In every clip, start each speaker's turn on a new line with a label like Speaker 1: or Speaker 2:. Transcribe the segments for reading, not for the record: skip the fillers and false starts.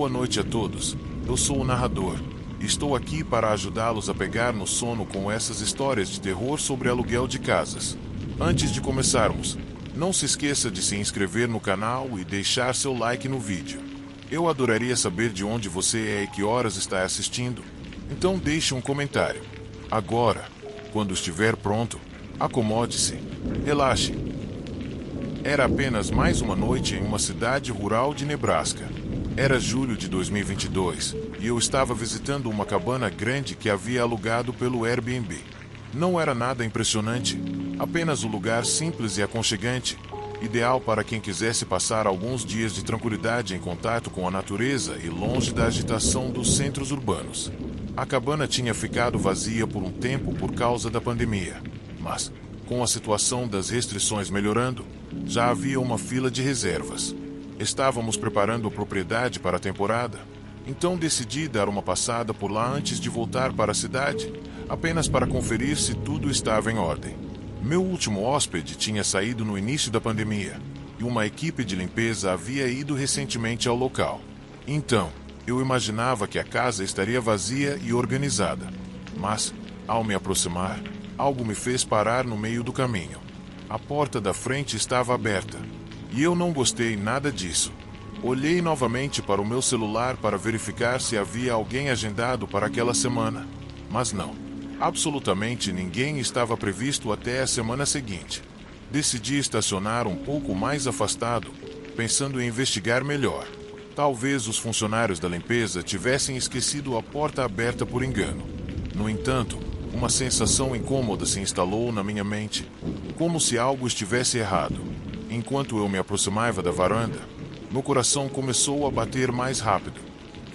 Speaker 1: Boa noite a todos. Eu sou o narrador. Estou aqui para ajudá-los a pegar no sono com essas histórias de terror sobre aluguel de casas. Antes de começarmos, não se esqueça de se inscrever no canal e deixar seu like no vídeo. Eu adoraria saber de onde você é e que horas está assistindo. Então deixe um comentário. Agora, quando estiver pronto, acomode-se, relaxe. Era apenas mais uma noite em uma cidade rural de Nebraska. Era julho de 2022 e eu estava visitando uma cabana grande que havia alugado pelo Airbnb. Não era nada impressionante, apenas um lugar simples e aconchegante, ideal para quem quisesse passar alguns dias de tranquilidade em contato com a natureza e longe da agitação dos centros urbanos. A cabana tinha ficado vazia por um tempo por causa da pandemia, mas, com a situação das restrições melhorando, já havia uma fila de reservas. Estávamos preparando a propriedade para a temporada, então decidi dar uma passada por lá antes de voltar para a cidade, apenas para conferir se tudo estava em ordem. Meu último hóspede tinha saído no início da pandemia, e uma equipe de limpeza havia ido recentemente ao local. Então, eu imaginava que a casa estaria vazia e organizada. Mas, ao me aproximar, algo me fez parar no meio do caminho. A porta da frente estava aberta, e eu não gostei nada disso. Olhei novamente para o meu celular para verificar se havia alguém agendado para aquela semana, mas não. Absolutamente ninguém estava previsto até a semana seguinte. Decidi estacionar um pouco mais afastado, pensando em investigar melhor. Talvez os funcionários da limpeza tivessem esquecido a porta aberta por engano. No entanto, uma sensação incômoda se instalou na minha mente, como se algo estivesse errado. Enquanto eu me aproximava da varanda, meu coração começou a bater mais rápido.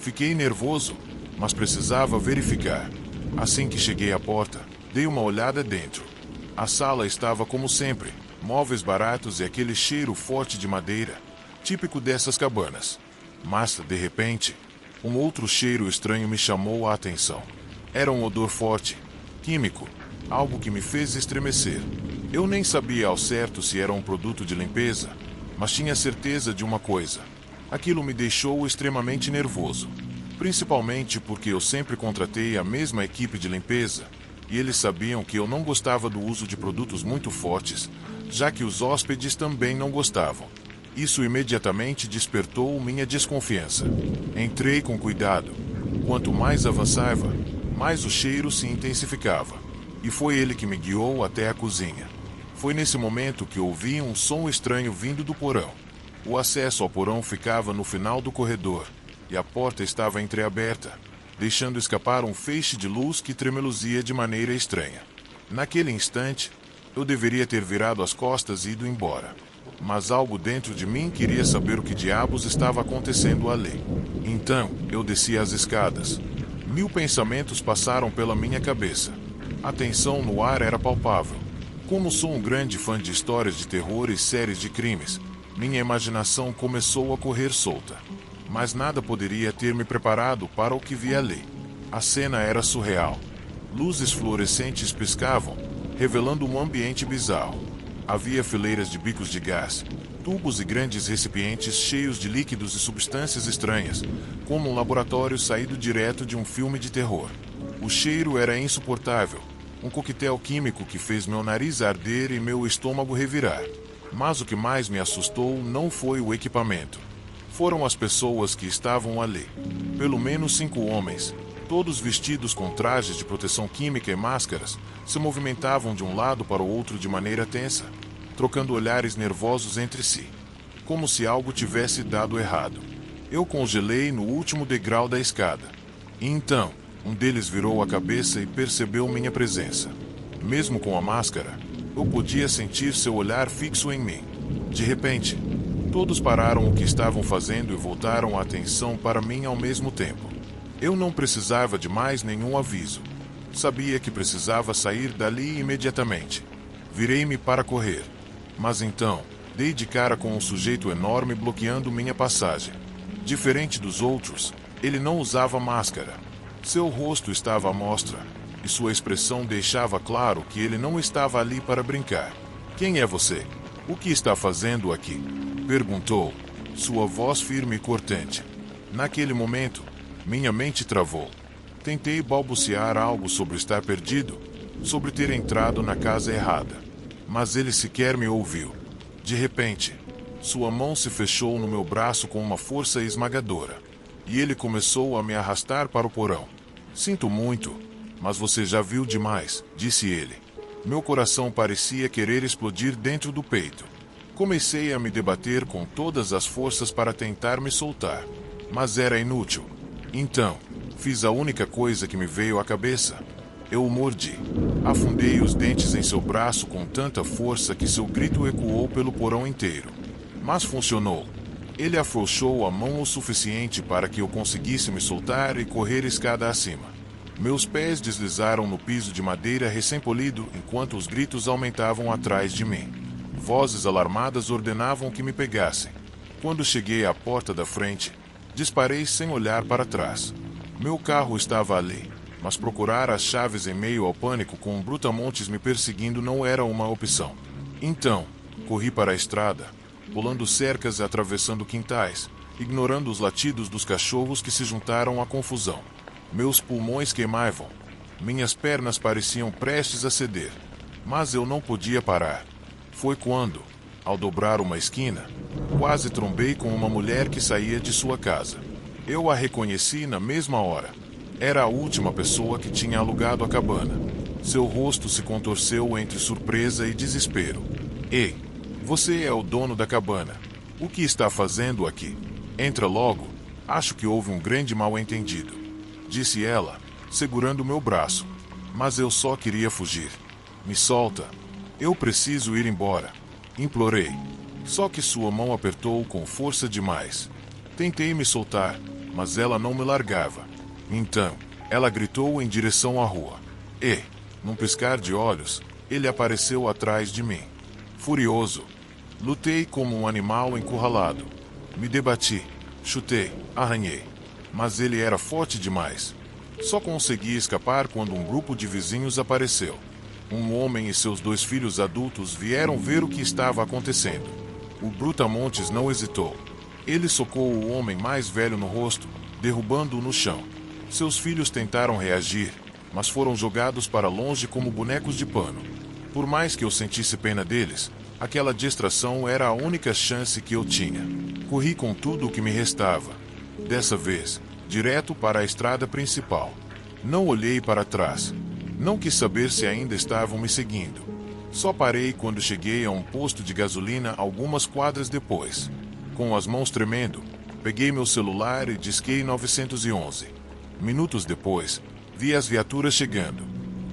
Speaker 1: Fiquei nervoso, mas precisava verificar. Assim que cheguei à porta, dei uma olhada dentro. A sala estava como sempre, móveis baratos e aquele cheiro forte de madeira, típico dessas cabanas. Mas, de repente, um outro cheiro estranho me chamou a atenção. Era um odor forte, químico, algo que me fez estremecer. Eu nem sabia ao certo se era um produto de limpeza, mas tinha certeza de uma coisa. Aquilo me deixou extremamente nervoso. Principalmente porque eu sempre contratei a mesma equipe de limpeza, e eles sabiam que eu não gostava do uso de produtos muito fortes, já que os hóspedes também não gostavam. Isso imediatamente despertou minha desconfiança. Entrei com cuidado. Quanto mais avançava, mais o cheiro se intensificava. E foi ele que me guiou até a cozinha. Foi nesse momento que ouvi um som estranho vindo do porão. O acesso ao porão ficava no final do corredor, e a porta estava entreaberta, deixando escapar um feixe de luz que tremeluzia de maneira estranha. Naquele instante, eu deveria ter virado as costas e ido embora. Mas algo dentro de mim queria saber o que diabos estava acontecendo ali. Então, eu desci as escadas. 1000 pensamentos passaram pela minha cabeça. A tensão no ar era palpável. Como sou um grande fã de histórias de terror e séries de crimes, minha imaginação começou a correr solta. Mas nada poderia ter me preparado para o que vi ali. A cena era surreal. Luzes fluorescentes piscavam, revelando um ambiente bizarro. Havia fileiras de bicos de gás, tubos e grandes recipientes cheios de líquidos e substâncias estranhas, como um laboratório saído direto de um filme de terror. O cheiro era insuportável, um coquetel químico que fez meu nariz arder e meu estômago revirar. Mas o que mais me assustou não foi o equipamento. Foram as pessoas que estavam ali. Pelo menos 5 homens, todos vestidos com trajes de proteção química e máscaras, se movimentavam de um lado para o outro de maneira tensa, trocando olhares nervosos entre si, como se algo tivesse dado errado. Eu congelei no último degrau da escada. E então, um deles virou a cabeça e percebeu minha presença. Mesmo com a máscara, eu podia sentir seu olhar fixo em mim. De repente, todos pararam o que estavam fazendo e voltaram a atenção para mim ao mesmo tempo. Eu não precisava de mais nenhum aviso. Sabia que precisava sair dali imediatamente. Virei-me para correr. Mas então, dei de cara com um sujeito enorme bloqueando minha passagem. Diferente dos outros, ele não usava máscara. Seu rosto estava à mostra, e sua expressão deixava claro que ele não estava ali para brincar. Quem é você? O que está fazendo aqui? Perguntou, sua voz firme e cortante. Naquele momento, minha mente travou. Tentei balbuciar algo sobre estar perdido, sobre ter entrado na casa errada. Mas ele sequer me ouviu. De repente, sua mão se fechou no meu braço com uma força esmagadora. E ele começou a me arrastar para o porão. Sinto muito, mas você já viu demais, disse ele. Meu coração parecia querer explodir dentro do peito. Comecei a me debater com todas as forças para tentar me soltar. Mas era inútil. Então, fiz a única coisa que me veio à cabeça. Eu o mordi. Afundei os dentes em seu braço com tanta força que seu grito ecoou pelo porão inteiro. Mas funcionou. Ele afrouxou a mão o suficiente para que eu conseguisse me soltar e correr escada acima. Meus pés deslizaram no piso de madeira recém-polido enquanto os gritos aumentavam atrás de mim. Vozes alarmadas ordenavam que me pegassem. Quando cheguei à porta da frente, disparei sem olhar para trás. Meu carro estava ali, mas procurar as chaves em meio ao pânico com um brutamontes me perseguindo não era uma opção. Então, corri para a estrada, pulando cercas e atravessando quintais, ignorando os latidos dos cachorros que se juntaram à confusão. Meus pulmões queimavam. Minhas pernas pareciam prestes a ceder. Mas eu não podia parar. Foi quando, ao dobrar uma esquina, quase trombei com uma mulher que saía de sua casa. Eu a reconheci na mesma hora. Era a última pessoa que tinha alugado a cabana. Seu rosto se contorceu entre surpresa e desespero. Ei, você é o dono da cabana. O que está fazendo aqui? Entra logo. Acho que houve um grande mal-entendido, disse ela, segurando meu braço. Mas eu só queria fugir. Me solta. Eu preciso ir embora. Implorei. Só que sua mão apertou com força demais. Tentei me soltar, mas ela não me largava. Então, ela gritou em direção à rua. E, num piscar de olhos, ele apareceu atrás de mim. Furioso, lutei como um animal encurralado. Me debati, chutei, arranhei. Mas ele era forte demais. Só consegui escapar quando um grupo de vizinhos apareceu. Um homem e seus 2 filhos adultos vieram ver o que estava acontecendo. O brutamontes não hesitou. Ele socou o homem mais velho no rosto, derrubando-o no chão. Seus filhos tentaram reagir, mas foram jogados para longe como bonecos de pano. Por mais que eu sentisse pena deles, aquela distração era a única chance que eu tinha. Corri com tudo o que me restava. Dessa vez, direto para a estrada principal. Não olhei para trás. Não quis saber se ainda estavam me seguindo. Só parei quando cheguei a um posto de gasolina algumas quadras depois. Com as mãos tremendo, peguei meu celular e disquei 911. Minutos depois, vi as viaturas chegando.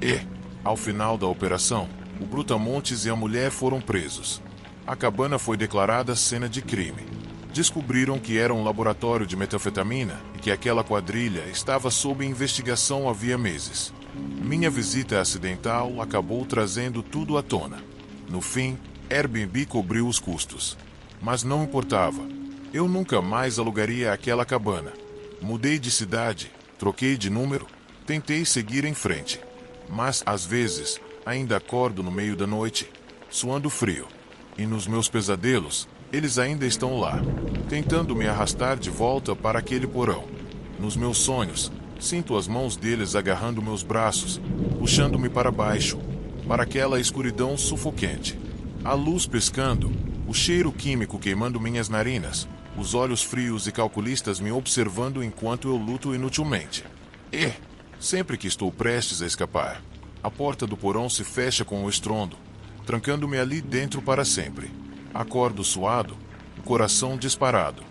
Speaker 1: E, ao final da operação, o brutamontes e a mulher foram presos. A cabana foi declarada cena de crime. Descobriram que era um laboratório de metanfetamina e que aquela quadrilha estava sob investigação havia meses. Minha visita acidental acabou trazendo tudo à tona. No fim, Airbnb cobriu os custos. Mas não importava. Eu nunca mais alugaria aquela cabana. Mudei de cidade, troquei de número, tentei seguir em frente. Mas, às vezes, ainda acordo no meio da noite, suando frio. E nos meus pesadelos, eles ainda estão lá, tentando me arrastar de volta para aquele porão. Nos meus sonhos, sinto as mãos deles agarrando meus braços, puxando-me para baixo, para aquela escuridão sufocante. A luz piscando, o cheiro químico queimando minhas narinas, os olhos frios e calculistas me observando enquanto eu luto inutilmente. E, sempre que estou prestes a escapar, a porta do porão se fecha com um estrondo, trancando-me ali dentro para sempre. Acordo suado, o coração disparado.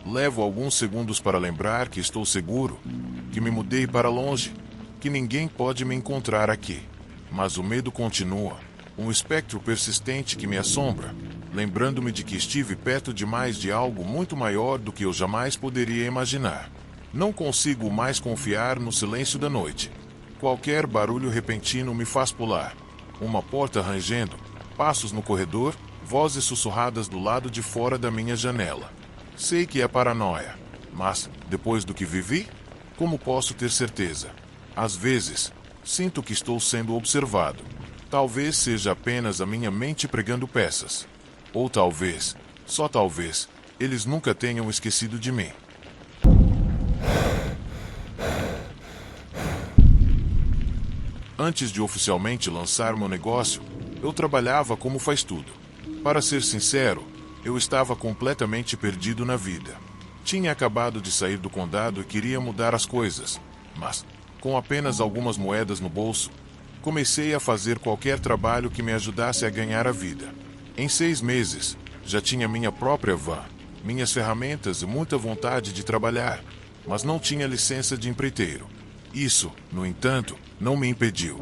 Speaker 1: Levo alguns segundos para lembrar que estou seguro, que me mudei para longe, que ninguém pode me encontrar aqui. Mas o medo continua, um espectro persistente que me assombra, lembrando-me de que estive perto demais de algo muito maior do que eu jamais poderia imaginar. Não consigo mais confiar no silêncio da noite. Qualquer barulho repentino me faz pular. Uma porta rangendo, passos no corredor, vozes sussurradas do lado de fora da minha janela. Sei que é paranoia, mas, depois do que vivi, como posso ter certeza? Às vezes, sinto que estou sendo observado. Talvez seja apenas a minha mente pregando peças. Ou talvez, só talvez, eles nunca tenham esquecido de mim. Antes de oficialmente lançar meu negócio, eu trabalhava como faz tudo. Para ser sincero, eu estava completamente perdido na vida. Tinha acabado de sair do condado e queria mudar as coisas, mas, com apenas algumas moedas no bolso, comecei a fazer qualquer trabalho que me ajudasse a ganhar a vida. Em 6 meses, já tinha minha própria van, minhas ferramentas e muita vontade de trabalhar, mas não tinha licença de empreiteiro. Isso, no entanto, não me impediu.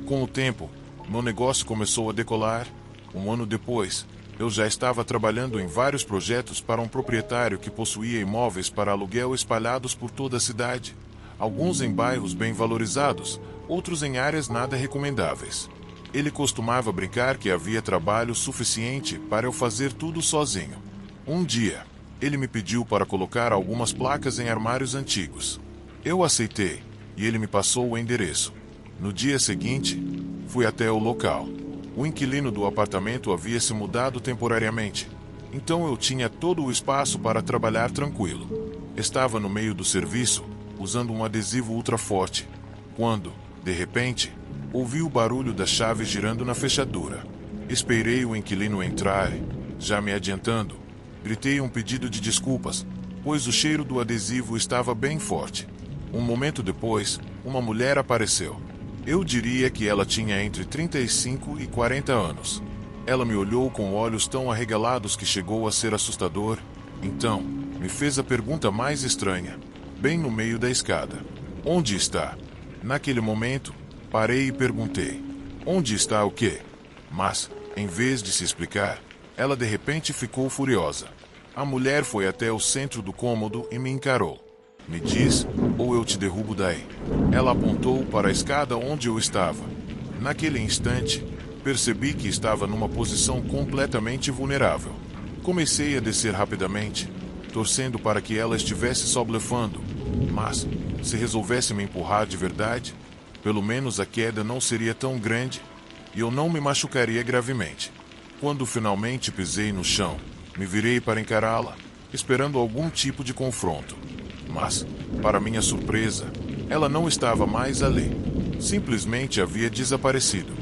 Speaker 1: Com o tempo, meu negócio começou a decolar. Um ano depois, eu já estava trabalhando em vários projetos para um proprietário que possuía imóveis para aluguel espalhados por toda a cidade, alguns em bairros bem valorizados, outros em áreas nada recomendáveis. Ele costumava brincar que havia trabalho suficiente para eu fazer tudo sozinho. Um dia, ele me pediu para colocar algumas placas em armários antigos. Eu aceitei, e ele me passou o endereço. No dia seguinte, fui até o local. O inquilino do apartamento havia se mudado temporariamente, então eu tinha todo o espaço para trabalhar tranquilo. Estava no meio do serviço, usando um adesivo ultra forte, quando, de repente, ouvi o barulho da chave girando na fechadura. Esperei o inquilino entrar e, já me adiantando, gritei um pedido de desculpas, pois o cheiro do adesivo estava bem forte. Um momento depois, uma mulher apareceu. Eu diria que ela tinha entre 35 e 40 anos. Ela me olhou com olhos tão arregalados que chegou a ser assustador. Então, me fez a pergunta mais estranha, bem no meio da escada. Onde está? Naquele momento, parei e perguntei. Onde está o quê? Mas, em vez de se explicar, ela de repente ficou furiosa. A mulher foi até o centro do cômodo e me encarou. Me diz, ou eu te derrubo daí. Ela apontou para a escada onde eu estava. Naquele instante, percebi que estava numa posição completamente vulnerável. Comecei a descer rapidamente, torcendo para que ela estivesse só blefando. Mas, se resolvesse me empurrar de verdade, pelo menos a queda não seria tão grande e eu não me machucaria gravemente. Quando finalmente pisei no chão, me virei para encará-la, esperando algum tipo de confronto. Mas, para minha surpresa, ela não estava mais ali. Simplesmente havia desaparecido.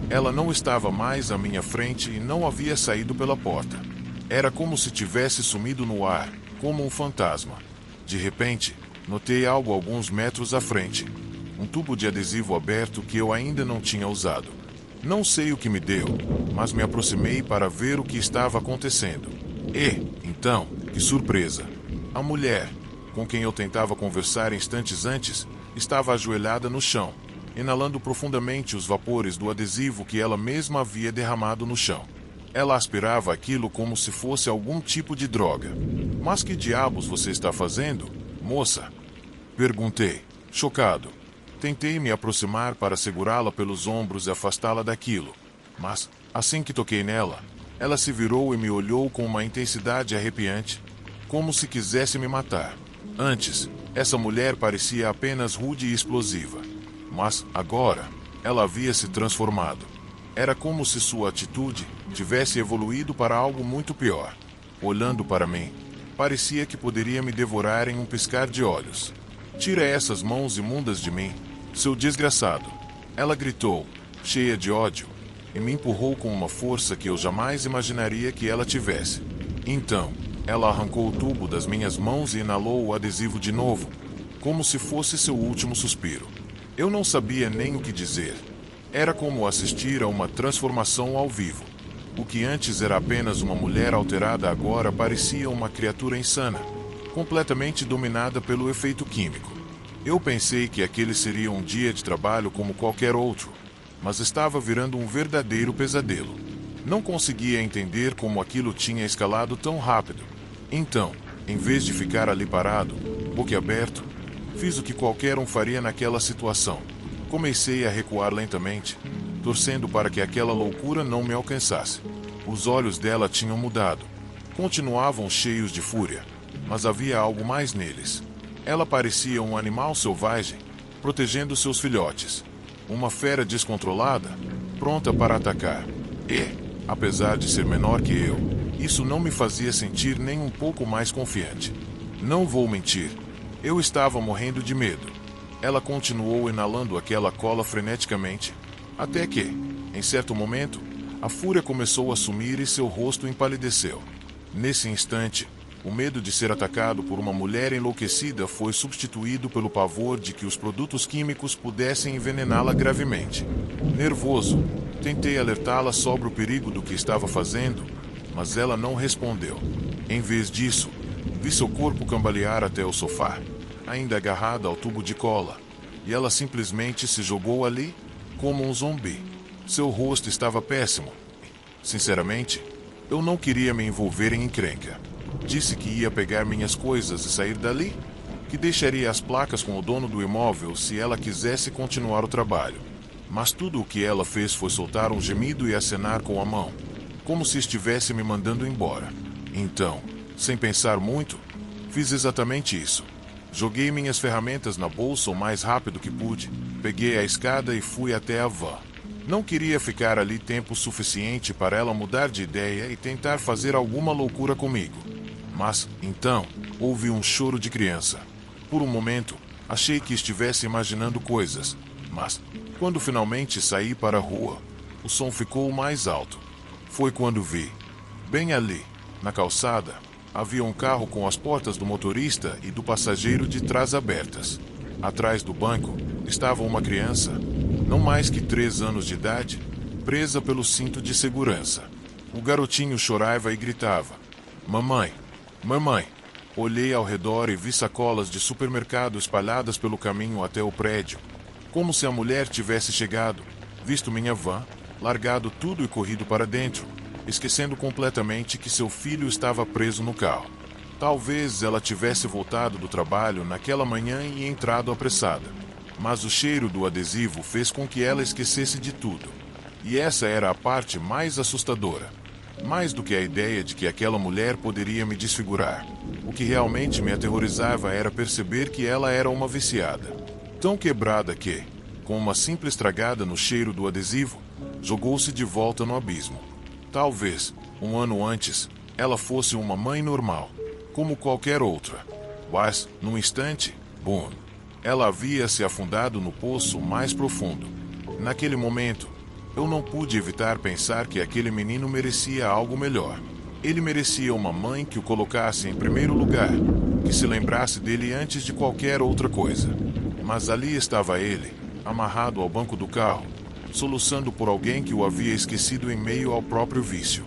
Speaker 1: Ela não estava mais à minha frente e não havia saído pela porta. Era como se tivesse sumido no ar, como um fantasma. De repente, notei algo alguns metros à frente. Um tubo de adesivo aberto que eu ainda não tinha usado. Não sei o que me deu, mas me aproximei para ver o que estava acontecendo. E, então, que surpresa! A mulher, com quem eu tentava conversar instantes antes, estava ajoelhada no chão, inalando profundamente os vapores do adesivo que ela mesma havia derramado no chão. Ela aspirava aquilo como se fosse algum tipo de droga. Mas que diabos você está fazendo, moça? Perguntei, chocado. Tentei me aproximar para segurá-la pelos ombros e afastá-la daquilo. Mas, assim que toquei nela, ela se virou e me olhou com uma intensidade arrepiante, como se quisesse me matar. Antes, essa mulher parecia apenas rude e explosiva. Mas, agora, ela havia se transformado. Era como se sua atitude tivesse evoluído para algo muito pior. Olhando para mim, parecia que poderia me devorar em um piscar de olhos. Tira essas mãos imundas de mim, seu desgraçado. Ela gritou, cheia de ódio, e me empurrou com uma força que eu jamais imaginaria que ela tivesse. Então, ela arrancou o tubo das minhas mãos e inalou o adesivo de novo, como se fosse seu último suspiro. Eu não sabia nem o que dizer. Era como assistir a uma transformação ao vivo. O que antes era apenas uma mulher alterada agora parecia uma criatura insana, completamente dominada pelo efeito químico. Eu pensei que aquele seria um dia de trabalho como qualquer outro, mas estava virando um verdadeiro pesadelo. Não conseguia entender como aquilo tinha escalado tão rápido. Então, em vez de ficar ali parado, boquiaberto, fiz o que qualquer um faria naquela situação. Comecei a recuar lentamente, torcendo para que aquela loucura não me alcançasse. Os olhos dela tinham mudado. Continuavam cheios de fúria, mas havia algo mais neles. Ela parecia um animal selvagem, protegendo seus filhotes. Uma fera descontrolada, pronta para atacar. E, apesar de ser menor que eu, isso não me fazia sentir nem um pouco mais confiante. Não vou mentir, eu estava morrendo de medo. Ela continuou inalando aquela cola freneticamente, até que, em certo momento, a fúria começou a sumir e seu rosto empalideceu. Nesse instante, o medo de ser atacado por uma mulher enlouquecida foi substituído pelo pavor de que os produtos químicos pudessem envenená-la gravemente. Nervoso, tentei alertá-la sobre o perigo do que estava fazendo, mas ela não respondeu. Em vez disso, vi seu corpo cambalear até o sofá, ainda agarrada ao tubo de cola, e ela simplesmente se jogou ali, como um zumbi. Seu rosto estava péssimo. Sinceramente, eu não queria me envolver em encrenca. Disse que ia pegar minhas coisas e sair dali, que deixaria as placas com o dono do imóvel se ela quisesse continuar o trabalho. Mas tudo o que ela fez foi soltar um gemido e acenar com a mão, como se estivesse me mandando embora. Então, sem pensar muito, fiz exatamente isso. Joguei minhas ferramentas na bolsa o mais rápido que pude, peguei a escada e fui até a van. Não queria ficar ali tempo suficiente para ela mudar de ideia e tentar fazer alguma loucura comigo. Mas, então, houve um choro de criança. Por um momento, achei que estivesse imaginando coisas, mas, quando finalmente saí para a rua, o som ficou mais alto. Foi quando vi, bem ali, na calçada, havia um carro com as portas do motorista e do passageiro de trás abertas. Atrás do banco, estava uma criança, não mais que 3 anos de idade, presa pelo cinto de segurança. O garotinho chorava e gritava: "Mamãe! Mamãe!" Olhei ao redor e vi sacolas de supermercado espalhadas pelo caminho até o prédio. Como se a mulher tivesse chegado, visto minha van, largado tudo e corrido para dentro, esquecendo completamente que seu filho estava preso no carro. Talvez ela tivesse voltado do trabalho naquela manhã e entrado apressada. Mas o cheiro do adesivo fez com que ela esquecesse de tudo. E essa era a parte mais assustadora. Mais do que a ideia de que aquela mulher poderia me desfigurar. O que realmente me aterrorizava era perceber que ela era uma viciada. Tão quebrada que, com uma simples tragada no cheiro do adesivo, jogou-se de volta no abismo. Talvez, um ano antes, ela fosse uma mãe normal, como qualquer outra. Mas, num instante, bum! Ela havia se afundado no poço mais profundo. Naquele momento, eu não pude evitar pensar que aquele menino merecia algo melhor. Ele merecia uma mãe que o colocasse em primeiro lugar, que se lembrasse dele antes de qualquer outra coisa. Mas ali estava ele, amarrado ao banco do carro, soluçando por alguém que o havia esquecido em meio ao próprio vício.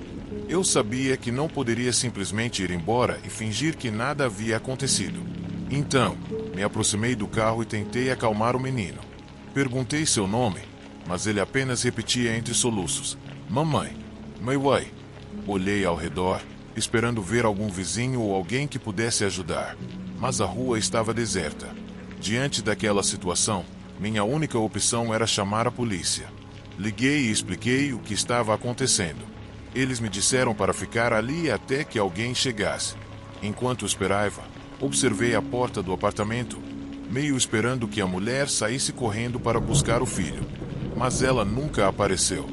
Speaker 1: Eu sabia que não poderia simplesmente ir embora e fingir que nada havia acontecido. Então, me aproximei do carro e tentei acalmar o menino. Perguntei seu nome, mas ele apenas repetia entre soluços: "Mamãe, mãe". Olhei ao redor, esperando ver algum vizinho ou alguém que pudesse ajudar. Mas a rua estava deserta. Diante daquela situação, minha única opção era chamar a polícia. Liguei e expliquei o que estava acontecendo. Eles me disseram para ficar ali até que alguém chegasse. Enquanto esperava, observei a porta do apartamento, meio esperando que a mulher saísse correndo para buscar o filho. Mas ela nunca apareceu.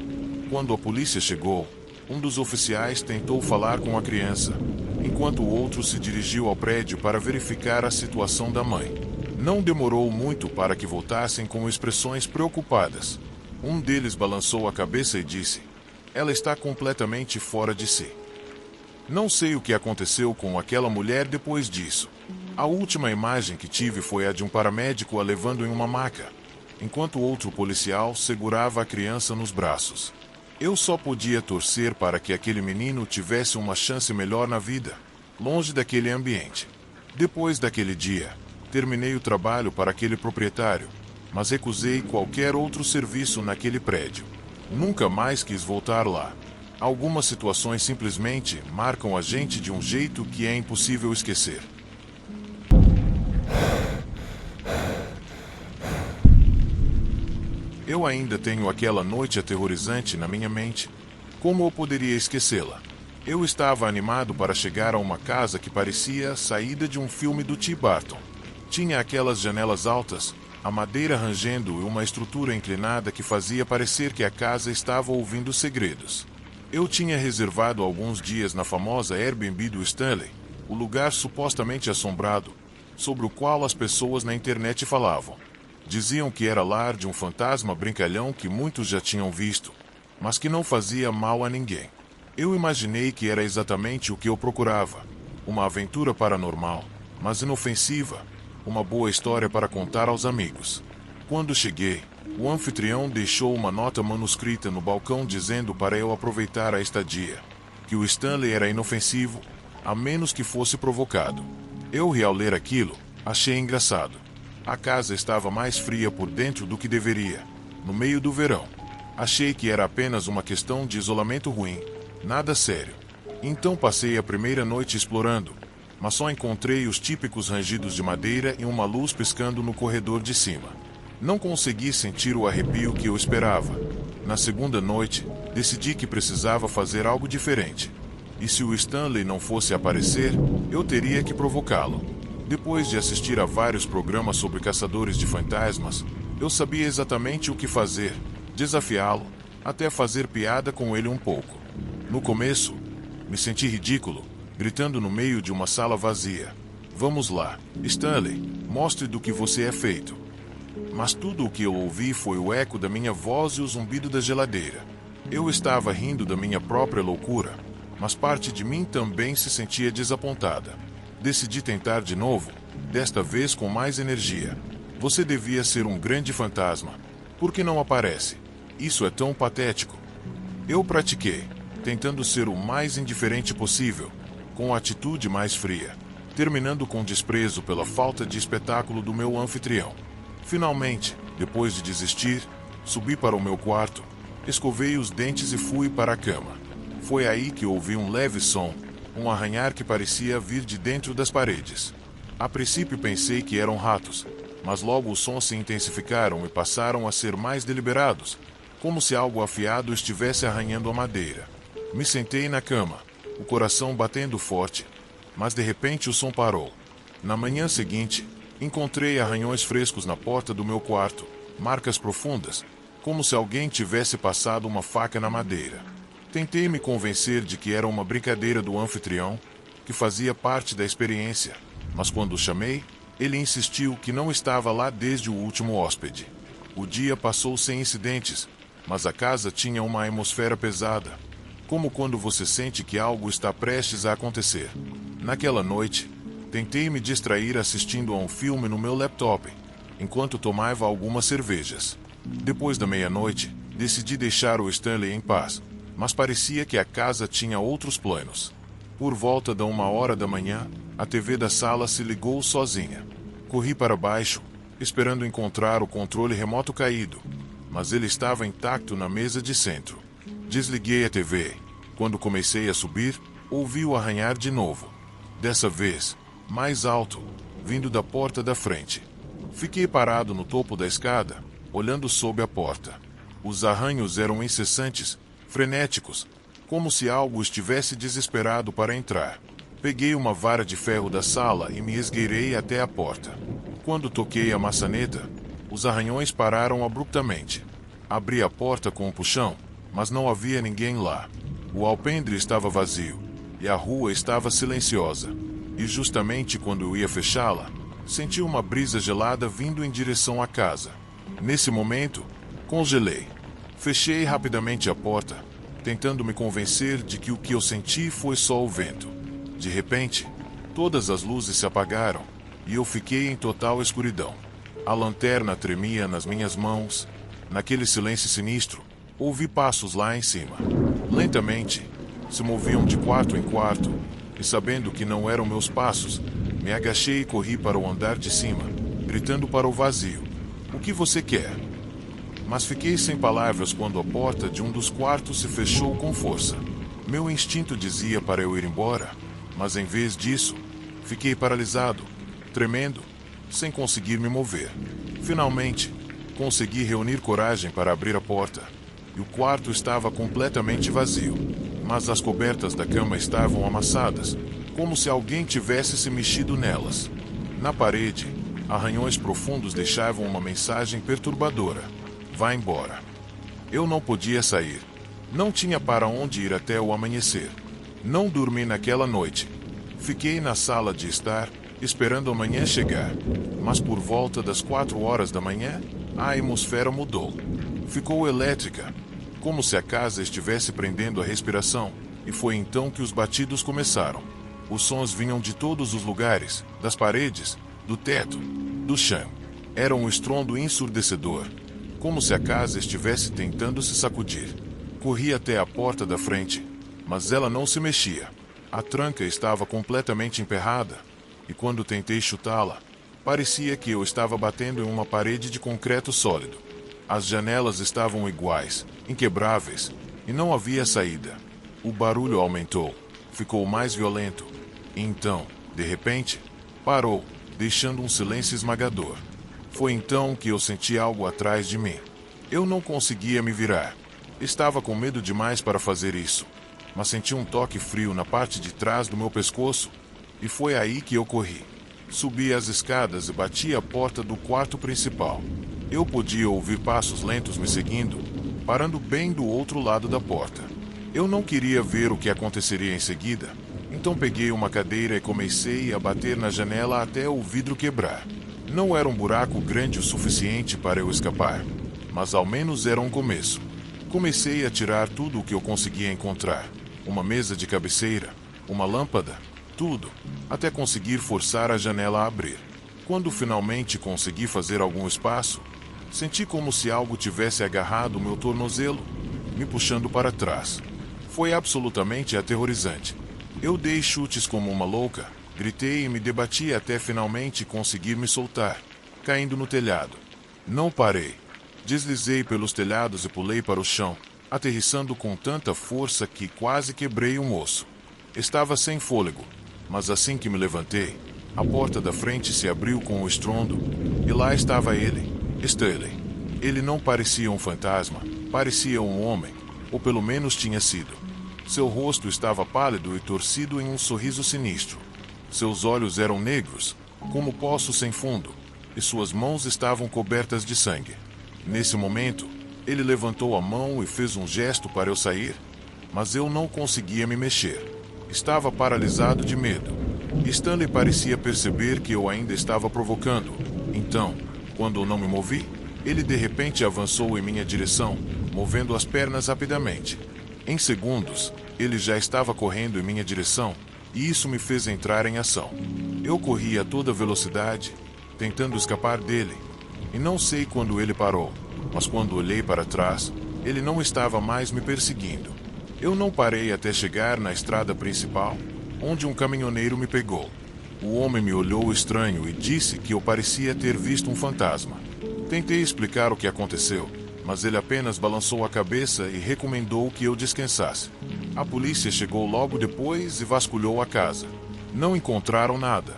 Speaker 1: Quando a polícia chegou, um dos oficiais tentou falar com a criança, enquanto o outro se dirigiu ao prédio para verificar a situação da mãe. Não demorou muito para que voltassem com expressões preocupadas. Um deles balançou a cabeça e disse: "Ela está completamente fora de si." Não sei o que aconteceu com aquela mulher depois disso. A última imagem que tive foi a de um paramédico a levando em uma maca, enquanto outro policial segurava a criança nos braços. Eu só podia torcer para que aquele menino tivesse uma chance melhor na vida, longe daquele ambiente. Depois daquele dia, terminei o trabalho para aquele proprietário, mas recusei qualquer outro serviço naquele prédio. Nunca mais quis voltar lá. Algumas situações simplesmente marcam a gente de um jeito que é impossível esquecer. Eu ainda tenho aquela noite aterrorizante na minha mente. Como eu poderia esquecê-la? Eu estava animado para chegar a uma casa que parecia a saída de um filme do Tim Burton. Tinha aquelas janelas altas, a madeira rangendo e uma estrutura inclinada que fazia parecer que a casa estava ouvindo segredos. Eu tinha reservado alguns dias na famosa Airbnb do Stanley, o lugar supostamente assombrado, sobre o qual as pessoas na internet falavam. Diziam que era lar de um fantasma brincalhão que muitos já tinham visto, mas que não fazia mal a ninguém. Eu imaginei que era exatamente o que eu procurava. Uma aventura paranormal, mas inofensiva. Uma boa história para contar aos amigos. Quando cheguei, o anfitrião deixou uma nota manuscrita no balcão dizendo para eu aproveitar a estadia. Que o Stanley era inofensivo, a menos que fosse provocado. Eu, ao ler aquilo, achei engraçado. A casa estava mais fria por dentro do que deveria, no meio do verão. Achei que era apenas uma questão de isolamento ruim, nada sério. Então passei a primeira noite explorando, mas só encontrei os típicos rangidos de madeira e uma luz piscando no corredor de cima. Não consegui sentir o arrepio que eu esperava. Na segunda noite, decidi que precisava fazer algo diferente. E se o Stanley não fosse aparecer, eu teria que provocá-lo. Depois de assistir a vários programas sobre caçadores de fantasmas, eu sabia exatamente o que fazer, desafiá-lo, até fazer piada com ele um pouco. No começo, me senti ridículo, gritando no meio de uma sala vazia. Vamos lá, Stanley, mostre do que você é feito. Mas tudo o que eu ouvi foi o eco da minha voz e o zumbido da geladeira. Eu estava rindo da minha própria loucura, mas parte de mim também se sentia desapontada. Decidi tentar de novo, desta vez com mais energia. Você devia ser um grande fantasma. Por que não aparece? Isso é tão patético. Eu pratiquei, tentando ser o mais indiferente possível, com a atitude mais fria, terminando com desprezo pela falta de espetáculo do meu anfitrião. Finalmente, depois de desistir, subi para o meu quarto, escovei os dentes e fui para a cama. Foi aí que ouvi um leve som, um arranhar que parecia vir de dentro das paredes. A princípio pensei que eram ratos, mas logo os sons se intensificaram e passaram a ser mais deliberados, como se algo afiado estivesse arranhando a madeira. Me sentei na cama, o coração batendo forte, mas de repente o som parou. Na manhã seguinte, encontrei arranhões frescos na porta do meu quarto, marcas profundas, como se alguém tivesse passado uma faca na madeira. Tentei me convencer de que era uma brincadeira do anfitrião, que fazia parte da experiência, mas quando o chamei, ele insistiu que não estava lá desde o último hóspede. O dia passou sem incidentes, mas a casa tinha uma atmosfera pesada, como quando você sente que algo está prestes a acontecer. Naquela noite, tentei me distrair assistindo a um filme no meu laptop, enquanto tomava algumas cervejas. Depois da meia-noite, decidi deixar o Stanley em paz, mas parecia que a casa tinha outros planos. Por volta da 1h da manhã, a TV da sala se ligou sozinha. Corri para baixo, esperando encontrar o controle remoto caído, mas ele estava intacto na mesa de centro. Desliguei a TV. Quando comecei a subir, ouvi o arranhar de novo. Dessa vez, mais alto, vindo da porta da frente. Fiquei parado no topo da escada, olhando sob a porta. Os arranhos eram incessantes, frenéticos, como se algo estivesse desesperado para entrar. Peguei uma vara de ferro da sala e me esgueirei até a porta. Quando toquei a maçaneta, os arranhões pararam abruptamente. Abri a porta com um puxão, mas não havia ninguém lá. O alpendre estava vazio, e a rua estava silenciosa. E justamente quando eu ia fechá-la, senti uma brisa gelada vindo em direção à casa. Nesse momento, congelei. Fechei rapidamente a porta, tentando me convencer de que o que eu senti foi só o vento. De repente, todas as luzes se apagaram e eu fiquei em total escuridão. A lanterna tremia nas minhas mãos. Naquele silêncio sinistro, ouvi passos lá em cima. Lentamente, se moviam de quarto em quarto, e sabendo que não eram meus passos, me agachei e corri para o andar de cima, gritando para o vazio: "O que você quer?" Mas fiquei sem palavras quando a porta de um dos quartos se fechou com força. Meu instinto dizia para eu ir embora, mas em vez disso, fiquei paralisado, tremendo, sem conseguir me mover. Finalmente, consegui reunir coragem para abrir a porta, e o quarto estava completamente vazio, mas as cobertas da cama estavam amassadas, como se alguém tivesse se mexido nelas. Na parede, arranhões profundos deixavam uma mensagem perturbadora: "Vá embora." Eu não podia sair. Não tinha para onde ir até o amanhecer. Não dormi naquela noite. Fiquei na sala de estar, esperando a manhã chegar. Mas por volta das 4 horas da manhã, a atmosfera mudou. Ficou elétrica, como se a casa estivesse prendendo a respiração, e foi então que os batidos começaram. Os sons vinham de todos os lugares, das paredes, do teto, do chão. Era um estrondo ensurdecedor, como se a casa estivesse tentando se sacudir. Corri até a porta da frente, mas ela não se mexia. A tranca estava completamente emperrada, e quando tentei chutá-la, parecia que eu estava batendo em uma parede de concreto sólido. As janelas estavam iguais, inquebráveis, e não havia saída. O barulho aumentou, ficou mais violento, e então, de repente, parou, deixando um silêncio esmagador. Foi então que eu senti algo atrás de mim. Eu não conseguia me virar. Estava com medo demais para fazer isso, mas senti um toque frio na parte de trás do meu pescoço, e foi aí que eu corri. Subi as escadas e bati a porta do quarto principal. Eu podia ouvir passos lentos me seguindo, parando bem do outro lado da porta. Eu não queria ver o que aconteceria em seguida, então peguei uma cadeira e comecei a bater na janela até o vidro quebrar. Não era um buraco grande o suficiente para eu escapar, mas ao menos era um começo. Comecei a tirar tudo o que eu conseguia encontrar. Uma mesa de cabeceira, uma lâmpada, tudo, até conseguir forçar a janela a abrir. Quando finalmente consegui fazer algum espaço, senti como se algo tivesse agarrado o meu tornozelo, me puxando para trás. Foi absolutamente aterrorizante. Eu dei chutes como uma louca, gritei e me debati até finalmente conseguir me soltar, caindo no telhado. Não parei. Deslizei pelos telhados e pulei para o chão, aterrissando com tanta força que quase quebrei um osso. Estava sem fôlego, mas assim que me levantei, a porta da frente se abriu com um estrondo, e lá estava ele, Stanley. Ele não parecia um fantasma, parecia um homem, ou pelo menos tinha sido. Seu rosto estava pálido e torcido em um sorriso sinistro. Seus olhos eram negros, como poços sem fundo, e suas mãos estavam cobertas de sangue. Nesse momento, ele levantou a mão e fez um gesto para eu sair, mas eu não conseguia me mexer. Estava paralisado de medo. Stanley parecia perceber que eu ainda estava provocando. Então, quando eu não me movi, ele de repente avançou em minha direção, movendo as pernas rapidamente. Em segundos, ele já estava correndo em minha direção, e isso me fez entrar em ação. Eu corri a toda velocidade, tentando escapar dele, e não sei quando ele parou, mas quando olhei para trás, ele não estava mais me perseguindo. Eu não parei até chegar na estrada principal, onde um caminhoneiro me pegou. O homem me olhou estranho e disse que eu parecia ter visto um fantasma. Tentei explicar o que aconteceu, mas ele apenas balançou a cabeça e recomendou que eu descansasse. A polícia chegou logo depois e vasculhou a casa. Não encontraram nada.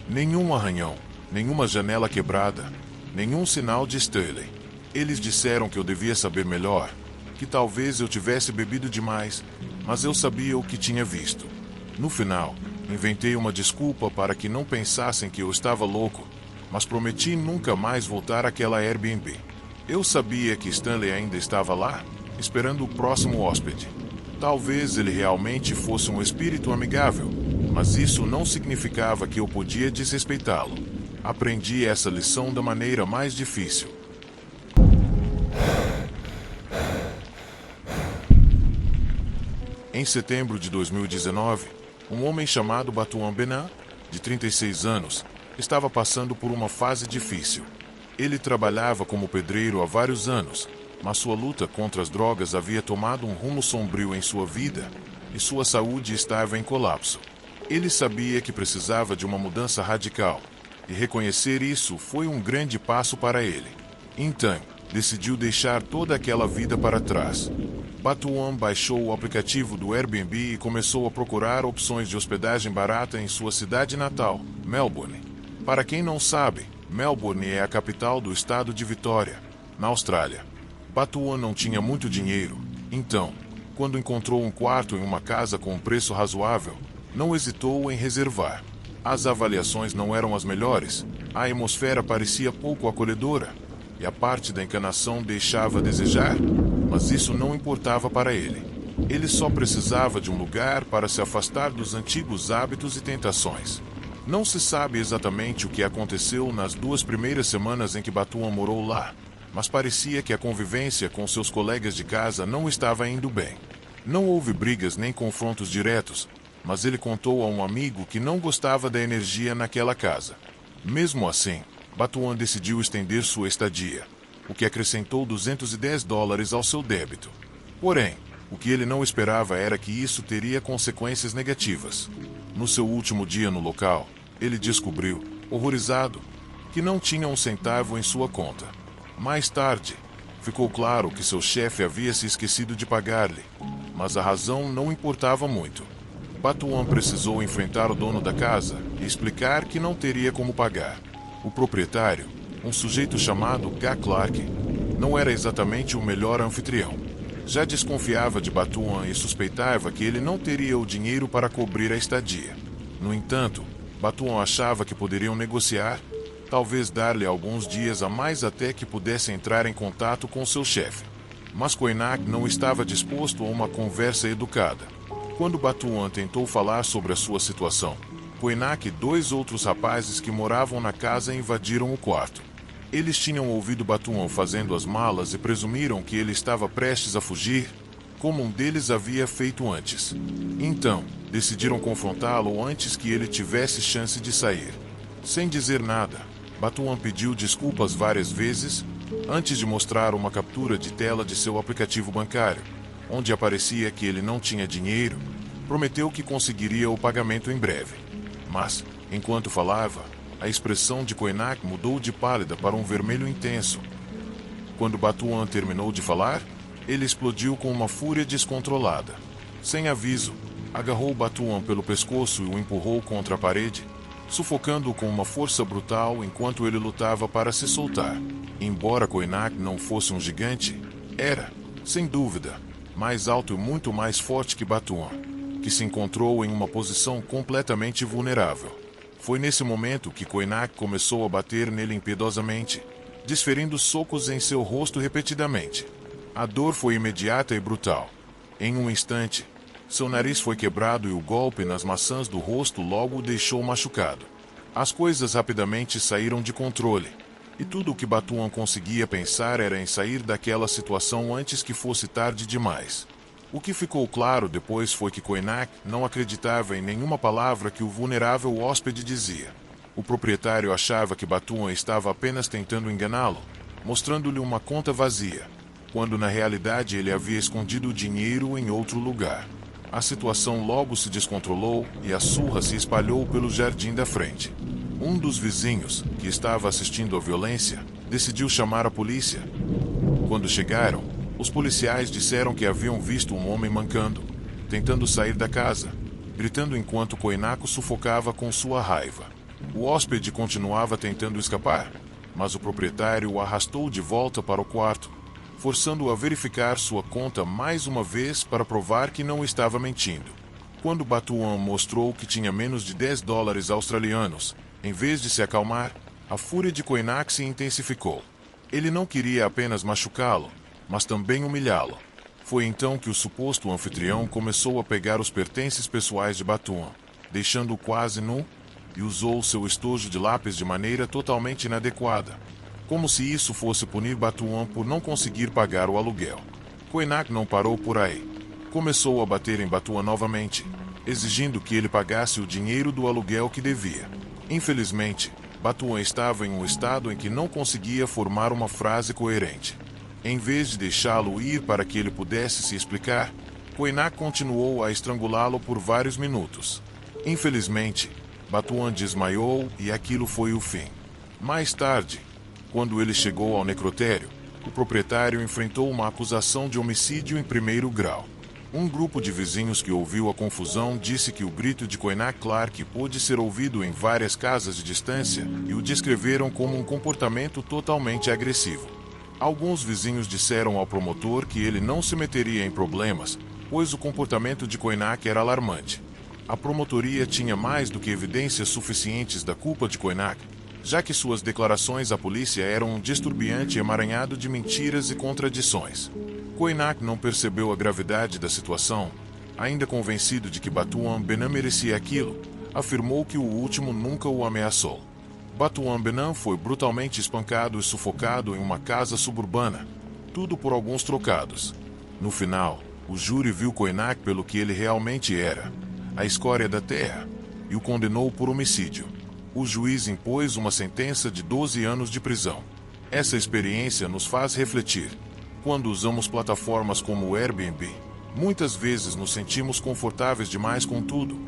Speaker 1: Nenhum arranhão, nenhuma janela quebrada, nenhum sinal de Stanley. Eles disseram que eu devia saber melhor, que talvez eu tivesse bebido demais, mas eu sabia o que tinha visto. No final, inventei uma desculpa para que não pensassem que eu estava louco, mas prometi nunca mais voltar àquela Airbnb. Eu sabia que Stanley ainda estava lá, esperando o próximo hóspede. Talvez ele realmente fosse um espírito amigável, mas isso não significava que eu podia desrespeitá-lo. Aprendi essa lição da maneira mais difícil. Em setembro de 2019, um homem chamado Batuan Benan, de 36 anos, estava passando por uma fase difícil. Ele trabalhava como pedreiro há vários anos, mas sua luta contra as drogas havia tomado um rumo sombrio em sua vida, e sua saúde estava em colapso. Ele sabia que precisava de uma mudança radical, e reconhecer isso foi um grande passo para ele. Então, decidiu deixar toda aquela vida para trás. Batuan baixou o aplicativo do Airbnb e começou a procurar opções de hospedagem barata em sua cidade natal, Melbourne. Para quem não sabe, Melbourne é a capital do estado de Vitória, na Austrália. Batuan não tinha muito dinheiro, então, quando encontrou um quarto em uma casa com um preço razoável, não hesitou em reservar. As avaliações não eram as melhores, a atmosfera parecia pouco acolhedora, e a parte da encanação deixava a desejar, mas isso não importava para ele. Ele só precisava de um lugar para se afastar dos antigos hábitos e tentações. Não se sabe exatamente o que aconteceu nas 2 primeiras semanas em que Batuan morou lá, mas parecia que a convivência com seus colegas de casa não estava indo bem. Não houve brigas nem confrontos diretos, mas ele contou a um amigo que não gostava da energia naquela casa. Mesmo assim, Batuan decidiu estender sua estadia, o que acrescentou $210 ao seu débito. Porém, o que ele não esperava era que isso teria consequências negativas. No seu último dia no local, ele descobriu, horrorizado, que não tinha um centavo em sua conta. Mais tarde, ficou claro que seu chefe havia se esquecido de pagar-lhe, mas a razão não importava muito. Batuan precisou enfrentar o dono da casa e explicar que não teria como pagar. O proprietário, um sujeito chamado Guy Clark, não era exatamente o melhor anfitrião. Já desconfiava de Batuan e suspeitava que ele não teria o dinheiro para cobrir a estadia. No entanto, Batuan achava que poderiam negociar, talvez dar-lhe alguns dias a mais até que pudesse entrar em contato com seu chefe. Mas Koinak não estava disposto a uma conversa educada. Quando Batuan tentou falar sobre a sua situação, Koinak e 2 outros rapazes que moravam na casa invadiram o quarto. Eles tinham ouvido Batuan fazendo as malas e presumiram que ele estava prestes a fugir, como um deles havia feito antes. Então, decidiram confrontá-lo antes que ele tivesse chance de sair. Sem dizer nada, Batuan pediu desculpas várias vezes, antes de mostrar uma captura de tela de seu aplicativo bancário, onde aparecia que ele não tinha dinheiro. Prometeu que conseguiria o pagamento em breve. Mas, enquanto falava, a expressão de Koinak mudou de pálida para um vermelho intenso. Quando Batuan terminou de falar, ele explodiu com uma fúria descontrolada. Sem aviso, agarrou Batuan pelo pescoço e o empurrou contra a parede, sufocando-o com uma força brutal enquanto ele lutava para se soltar. Embora Koinak não fosse um gigante, era, sem dúvida, mais alto e muito mais forte que Batuan, que se encontrou em uma posição completamente vulnerável. Foi nesse momento que Koinak começou a bater nele impiedosamente, desferindo socos em seu rosto repetidamente. A dor foi imediata e brutal. Em um instante, seu nariz foi quebrado e o golpe nas maçãs do rosto logo o deixou machucado. As coisas rapidamente saíram de controle, e tudo o que Batuan conseguia pensar era em sair daquela situação antes que fosse tarde demais. O que ficou claro depois foi que Koinak não acreditava em nenhuma palavra que o vulnerável hóspede dizia. O proprietário achava que Batuan estava apenas tentando enganá-lo, mostrando-lhe uma conta vazia, quando na realidade ele havia escondido o dinheiro em outro lugar. A situação logo se descontrolou e a surra se espalhou pelo jardim da frente. Um dos vizinhos, que estava assistindo à violência, decidiu chamar a polícia. Quando chegaram, os policiais disseram que haviam visto um homem mancando, tentando sair da casa, gritando enquanto Koinak o sufocava com sua raiva. O hóspede continuava tentando escapar, mas o proprietário o arrastou de volta para o quarto, forçando-o a verificar sua conta mais uma vez para provar que não estava mentindo. Quando Batuan mostrou que tinha menos de $10 australianos, em vez de se acalmar, a fúria de Koinak se intensificou. Ele não queria apenas machucá-lo, mas também humilhá-lo. Foi então que o suposto anfitrião começou a pegar os pertences pessoais de Batuan, deixando-o quase nu, e usou seu estojo de lápis de maneira totalmente inadequada, como se isso fosse punir Batuan por não conseguir pagar o aluguel. Koinak não parou por aí. Começou a bater em Batuan novamente, exigindo que ele pagasse o dinheiro do aluguel que devia. Infelizmente, Batuan estava em um estado em que não conseguia formar uma frase coerente. Em vez de deixá-lo ir para que ele pudesse se explicar, Koinak continuou a estrangulá-lo por vários minutos. Infelizmente, Batuan desmaiou e aquilo foi o fim. Mais tarde, quando ele chegou ao necrotério, o proprietário enfrentou uma acusação de homicídio em 1º grau. Um grupo de vizinhos que ouviu a confusão disse que o grito de Koinak Clark pôde ser ouvido em várias casas de distância e o descreveram como um comportamento totalmente agressivo. Alguns vizinhos disseram ao promotor que ele não se meteria em problemas, pois o comportamento de Koinak era alarmante. A promotoria tinha mais do que evidências suficientes da culpa de Koinak, já que suas declarações à polícia eram um disturbiante emaranhado de mentiras e contradições. Koinak não percebeu a gravidade da situação, ainda convencido de que Batuan não merecia aquilo, afirmou que o último nunca o ameaçou. Batuan Benan foi brutalmente espancado e sufocado em uma casa suburbana, tudo por alguns trocados. No final, o júri viu Koinak pelo que ele realmente era, a escória da terra, e o condenou por homicídio. O juiz impôs uma sentença de 12 anos de prisão. Essa experiência nos faz refletir. Quando usamos plataformas como o Airbnb, muitas vezes nos sentimos confortáveis demais com tudo,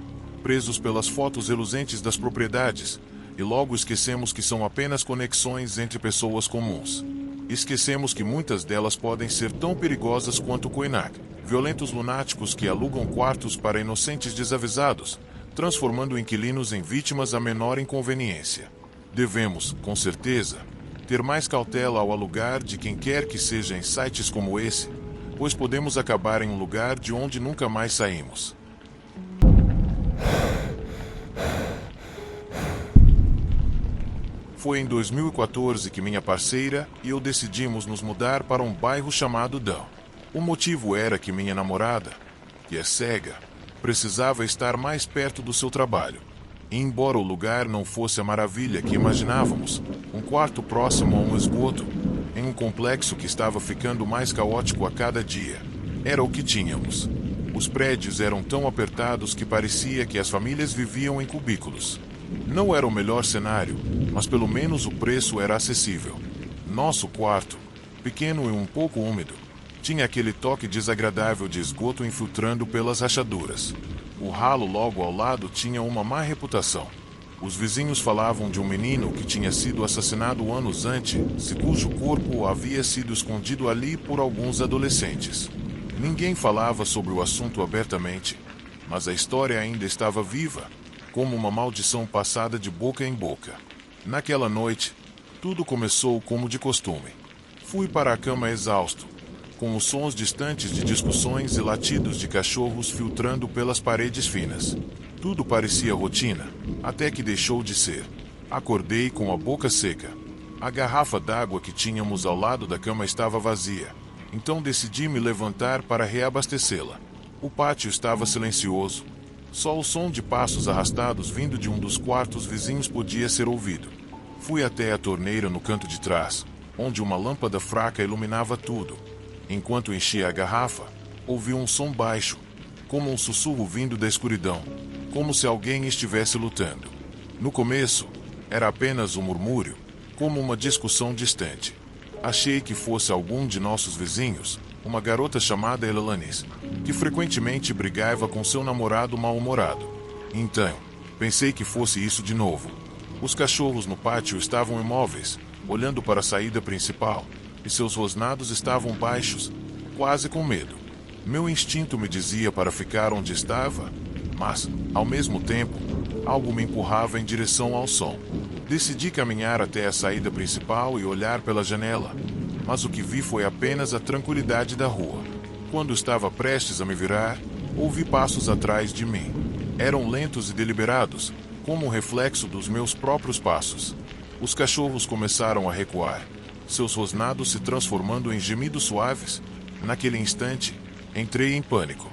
Speaker 1: presos pelas fotos reluzentes das propriedades, e logo esquecemos que são apenas conexões entre pessoas comuns. Esquecemos que muitas delas podem ser tão perigosas quanto Koinak, violentos lunáticos que alugam quartos para inocentes desavisados, transformando inquilinos em vítimas à menor inconveniência. Devemos, com certeza, ter mais cautela ao alugar de quem quer que seja em sites como esse, pois podemos acabar em um lugar de onde nunca mais saímos. Foi em 2014 que minha parceira e eu decidimos nos mudar para um bairro chamado Dão. O motivo era que minha namorada, que é cega, precisava estar mais perto do seu trabalho. E embora o lugar não fosse a maravilha que imaginávamos, um quarto próximo a um esgoto, em um complexo que estava ficando mais caótico a cada dia, era o que tínhamos. Os prédios eram tão apertados que parecia que as famílias viviam em cubículos. Não era o melhor cenário, mas pelo menos o preço era acessível. Nosso quarto, pequeno e um pouco úmido, tinha aquele toque desagradável de esgoto infiltrando pelas rachaduras. O ralo logo ao lado tinha uma má reputação. Os vizinhos falavam de um menino que tinha sido assassinado anos antes, e cujo corpo havia sido escondido ali por alguns adolescentes. Ninguém falava sobre o assunto abertamente, mas a história ainda estava viva, como uma maldição passada de boca em boca. Naquela noite, tudo começou como de costume. Fui para a cama exausto, com os sons distantes de discussões e latidos de cachorros filtrando pelas paredes finas. Tudo parecia rotina, até que deixou de ser. Acordei com a boca seca. A garrafa d'água que tínhamos ao lado da cama estava vazia, então decidi me levantar para reabastecê-la. O pátio estava silencioso. Só o som de passos arrastados vindo de um dos quartos vizinhos podia ser ouvido. Fui até a torneira no canto de trás, onde uma lâmpada fraca iluminava tudo. Enquanto enchia a garrafa, ouvi um som baixo, como um sussurro vindo da escuridão, como se alguém estivesse lutando. No começo, era apenas um murmúrio, como uma discussão distante. Achei que fosse algum de nossos vizinhos, uma garota chamada Elanis, que frequentemente brigava com seu namorado mal-humorado. Então, pensei que fosse isso de novo. Os cachorros no pátio estavam imóveis, olhando para a saída principal, e seus rosnados estavam baixos, quase com medo. Meu instinto me dizia para ficar onde estava, mas, ao mesmo tempo, algo me empurrava em direção ao som. Decidi caminhar até a saída principal e olhar pela janela, mas o que vi foi apenas a tranquilidade da rua. Quando estava prestes a me virar, ouvi passos atrás de mim. Eram lentos e deliberados, como um reflexo dos meus próprios passos. Os cachorros começaram a recuar, seus rosnados se transformando em gemidos suaves. Naquele instante, entrei em pânico.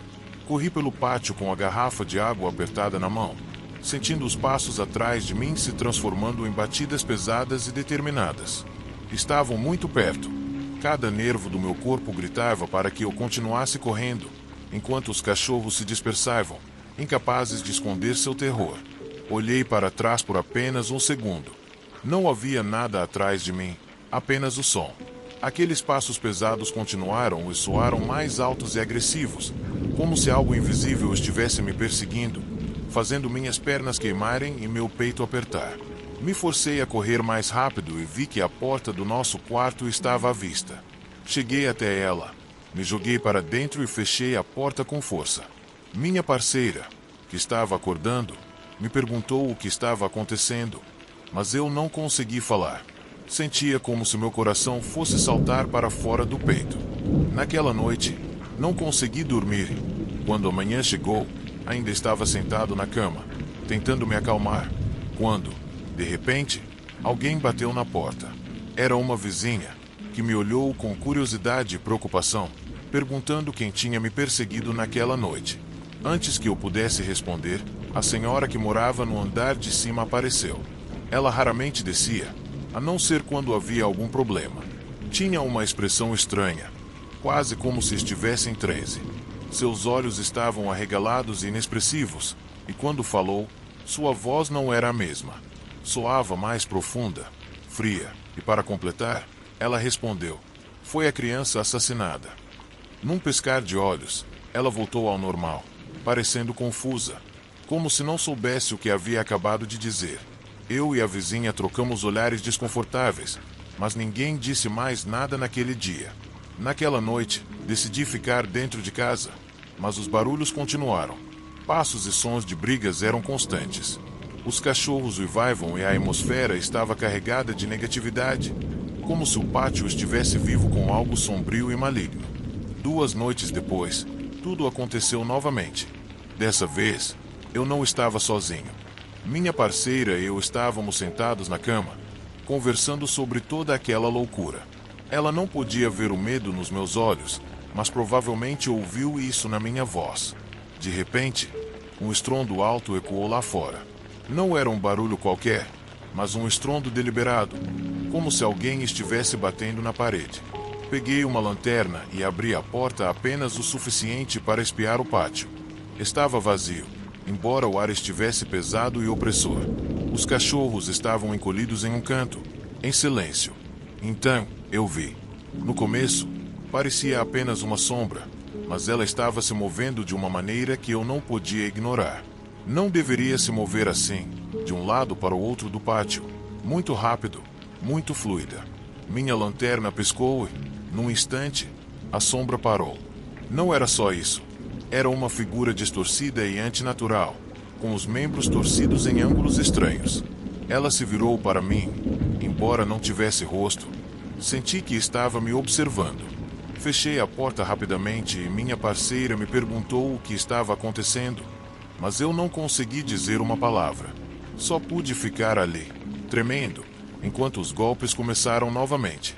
Speaker 1: Corri pelo pátio com a garrafa de água apertada na mão, sentindo os passos atrás de mim se transformando em batidas pesadas e determinadas. Estavam muito perto. Cada nervo do meu corpo gritava para que eu continuasse correndo, enquanto os cachorros se dispersavam, incapazes de esconder seu terror. Olhei para trás por apenas um segundo. Não havia nada atrás de mim, apenas o som. Aqueles passos pesados continuaram e soaram mais altos e agressivos, como se algo invisível estivesse me perseguindo, fazendo minhas pernas queimarem e meu peito apertar. Me forcei a correr mais rápido e vi que a porta do nosso quarto estava à vista. Cheguei até ela, me joguei para dentro e fechei a porta com força. Minha parceira, que estava acordando, me perguntou o que estava acontecendo, mas eu não consegui falar. Sentia como se meu coração fosse saltar para fora do peito. Naquela noite, não consegui dormir. Quando a manhã chegou, ainda estava sentado na cama, tentando me acalmar, quando, de repente, alguém bateu na porta. Era uma vizinha, que me olhou com curiosidade e preocupação, perguntando quem tinha me perseguido naquela noite. Antes que eu pudesse responder, a senhora que morava no andar de cima apareceu. Ela raramente descia, a não ser quando havia algum problema. Tinha uma expressão estranha, quase como se estivesse em transe. Seus olhos estavam arregalados e inexpressivos, e quando falou, sua voz não era a mesma. Soava mais profunda, fria, e para completar, ela respondeu: "Foi a criança assassinada." Num piscar de olhos, ela voltou ao normal, parecendo confusa, como se não soubesse o que havia acabado de dizer. Eu e a vizinha trocamos olhares desconfortáveis, mas ninguém disse mais nada naquele dia. Naquela noite, decidi ficar dentro de casa, mas os barulhos continuaram. Passos e sons de brigas eram constantes. Os cachorros uivavam e a atmosfera estava carregada de negatividade, como se o pátio estivesse vivo com algo sombrio e maligno. 2 noites depois, tudo aconteceu novamente. Dessa vez, eu não estava sozinho. Minha parceira e eu estávamos sentados na cama, conversando sobre toda aquela loucura. Ela não podia ver o medo nos meus olhos, mas provavelmente ouviu isso na minha voz. De repente, um estrondo alto ecoou lá fora. Não era um barulho qualquer, mas um estrondo deliberado, como se alguém estivesse batendo na parede. Peguei uma lanterna e abri a porta apenas o suficiente para espiar o pátio. Estava vazio, embora o ar estivesse pesado e opressor. Os cachorros estavam encolhidos em um canto, em silêncio. Então, eu vi. No começo, parecia apenas uma sombra, mas ela estava se movendo de uma maneira que eu não podia ignorar. Não deveria se mover assim, de um lado para o outro do pátio. Muito rápido, muito fluida. Minha lanterna piscou e, num instante, a sombra parou. Não era só isso. Era uma figura distorcida e antinatural, com os membros torcidos em ângulos estranhos. Ela se virou para mim, embora não tivesse rosto. Senti que estava me observando. Fechei a porta rapidamente e minha parceira me perguntou o que estava acontecendo, mas eu não consegui dizer uma palavra. Só pude ficar ali, tremendo, enquanto os golpes começaram novamente.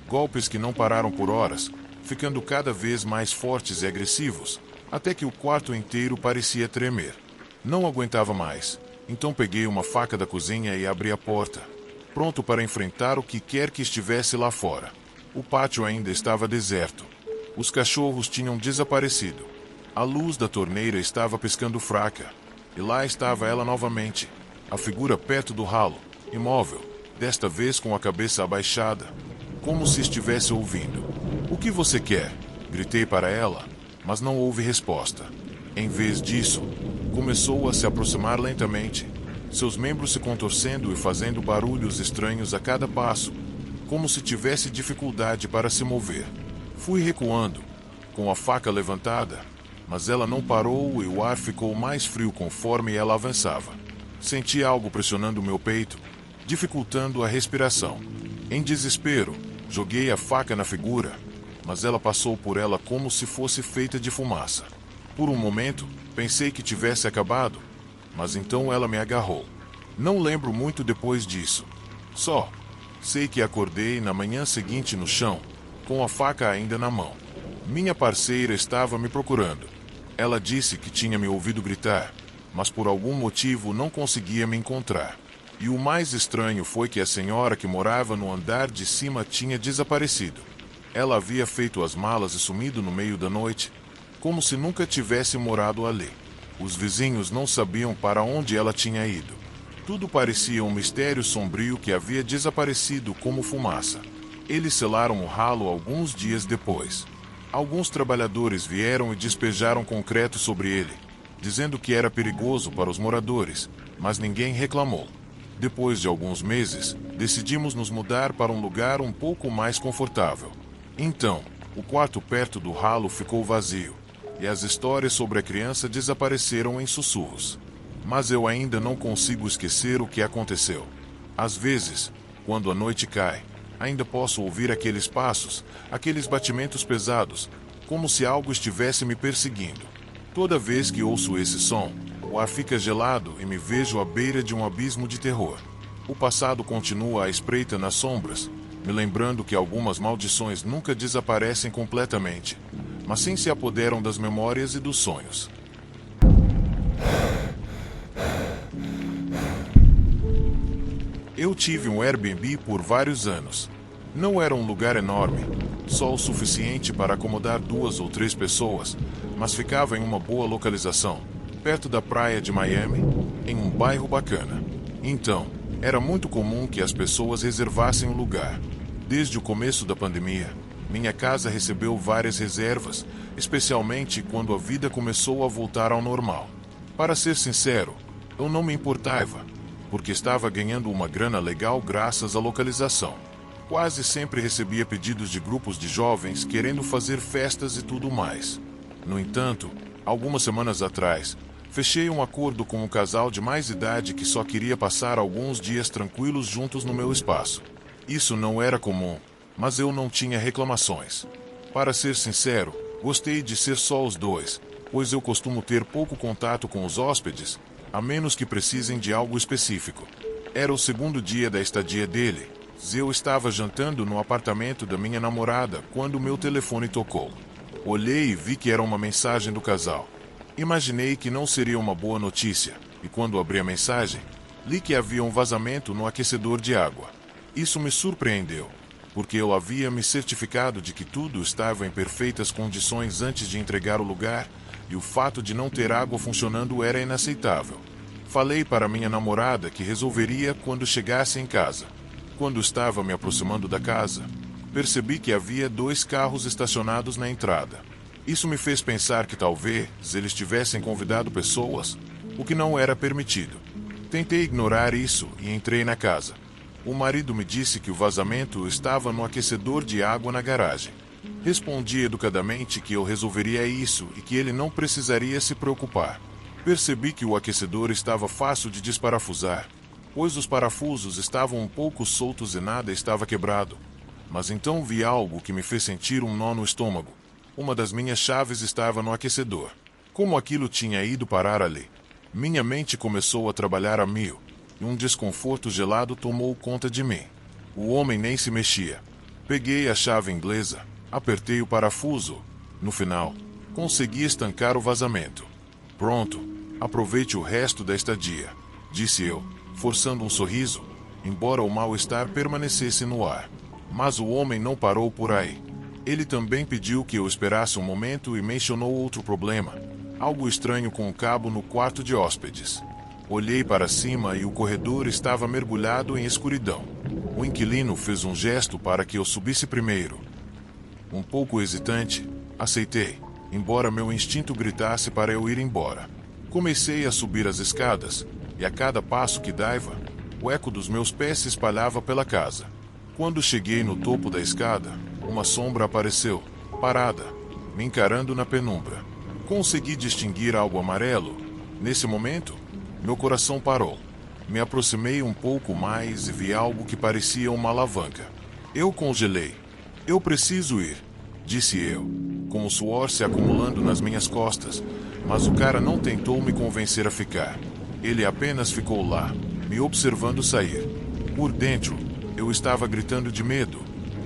Speaker 1: Golpes que não pararam por horas, ficando cada vez mais fortes e agressivos, até que o quarto inteiro parecia tremer. Não aguentava mais, então peguei uma faca da cozinha e abri a porta, pronto para enfrentar o que quer que estivesse lá fora. O pátio ainda estava deserto. Os cachorros tinham desaparecido. A luz da torneira estava piscando fraca, e lá estava ela novamente, a figura perto do ralo, imóvel, desta vez com a cabeça abaixada, como se estivesse ouvindo. "O que você quer?" Gritei para ela, mas não houve resposta. Em vez disso, começou a se aproximar lentamente, seus membros se contorcendo e fazendo barulhos estranhos a cada passo, como se tivesse dificuldade para se mover. Fui recuando, com a faca levantada, mas ela não parou e o ar ficou mais frio conforme ela avançava. Senti algo pressionando meu peito, dificultando a respiração. Em desespero, joguei a faca na figura, mas ela passou por ela como se fosse feita de fumaça. Por um momento, pensei que tivesse acabado, mas então ela me agarrou. Não lembro muito depois disso. Só sei que acordei na manhã seguinte no chão, com a faca ainda na mão. Minha parceira estava me procurando. Ela disse que tinha me ouvido gritar, mas por algum motivo não conseguia me encontrar. E o mais estranho foi que a senhora que morava no andar de cima tinha desaparecido. Ela havia feito as malas e sumido no meio da noite, como se nunca tivesse morado ali. Os vizinhos não sabiam para onde ela tinha ido. Tudo parecia um mistério sombrio que havia desaparecido como fumaça. Eles selaram o ralo alguns dias depois. Alguns trabalhadores vieram e despejaram concreto sobre ele, dizendo que era perigoso para os moradores, mas ninguém reclamou. Depois de alguns meses, decidimos nos mudar para um lugar um pouco mais confortável. Então, o quarto perto do ralo ficou vazio, e as histórias sobre a criança desapareceram em sussurros. Mas eu ainda não consigo esquecer o que aconteceu. Às vezes, quando a noite cai, ainda posso ouvir aqueles passos, aqueles batimentos pesados, como se algo estivesse me perseguindo. Toda vez que ouço esse som, o ar fica gelado e me vejo à beira de um abismo de terror. O passado continua à espreita nas sombras, me lembrando que algumas maldições nunca desaparecem completamente, mas sim se apoderam das memórias e dos sonhos. Eu tive um Airbnb por vários anos. Não era um lugar enorme, só o suficiente para acomodar 2 ou 3 pessoas, mas ficava em uma boa localização, perto da praia de Miami, em um bairro bacana. Então, era muito comum que as pessoas reservassem o lugar. Desde o começo da pandemia, minha casa recebeu várias reservas, especialmente quando a vida começou a voltar ao normal. Para ser sincero, eu não me importava, porque estava ganhando uma grana legal graças à localização. Quase sempre recebia pedidos de grupos de jovens querendo fazer festas e tudo mais. No entanto, algumas semanas atrás, fechei um acordo com um casal de mais idade que só queria passar alguns dias tranquilos juntos no meu espaço. Isso não era comum, mas eu não tinha reclamações. Para ser sincero, gostei de ser só os dois, pois eu costumo ter pouco contato com os hóspedes, a menos que precisem de algo específico. Era o segundo dia da estadia dele. Eu estava jantando no apartamento da minha namorada quando meu telefone tocou. Olhei e vi que era uma mensagem do casal. Imaginei que não seria uma boa notícia, e quando abri a mensagem, li que havia um vazamento no aquecedor de água. Isso me surpreendeu, porque eu havia me certificado de que tudo estava em perfeitas condições antes de entregar o lugar, e o fato de não ter água funcionando era inaceitável. Falei para minha namorada que resolveria quando chegasse em casa. Quando estava me aproximando da casa, percebi que havia 2 carros estacionados na entrada. Isso me fez pensar que talvez eles tivessem convidado pessoas, o que não era permitido. Tentei ignorar isso e entrei na casa. O marido me disse que o vazamento estava no aquecedor de água na garagem. Respondi educadamente que eu resolveria isso e que ele não precisaria se preocupar. Percebi que o aquecedor estava fácil de desparafusar, pois os parafusos estavam um pouco soltos e nada estava quebrado. Mas então vi algo que me fez sentir um nó no estômago. Uma das minhas chaves estava no aquecedor. Como aquilo tinha ido parar ali? Minha mente começou a trabalhar a mil, e um desconforto gelado tomou conta de mim. O homem nem se mexia. Peguei a chave inglesa, apertei o parafuso. No final, consegui estancar o vazamento. Pronto, aproveite o resto da estadia, disse eu, forçando um sorriso, embora o mal-estar permanecesse no ar. Mas o homem não parou por aí. Ele também pediu que eu esperasse um momento e mencionou outro problema, algo estranho com o cabo no quarto de hóspedes. Olhei para cima e o corredor estava mergulhado em escuridão. O inquilino fez um gesto para que eu subisse primeiro. Um pouco hesitante, aceitei, embora meu instinto gritasse para eu ir embora. Comecei a subir as escadas, e a cada passo que dava, o eco dos meus pés se espalhava pela casa. Quando cheguei no topo da escada, uma sombra apareceu, parada, me encarando na penumbra. Consegui distinguir algo amarelo. Nesse momento, meu coração parou. Me aproximei um pouco mais e vi algo que parecia uma alavanca. Eu congelei. Eu preciso ir, disse eu, com o suor se acumulando nas minhas costas, mas o cara não tentou me convencer a ficar. Ele apenas ficou lá, me observando sair. Por dentro, eu estava gritando de medo.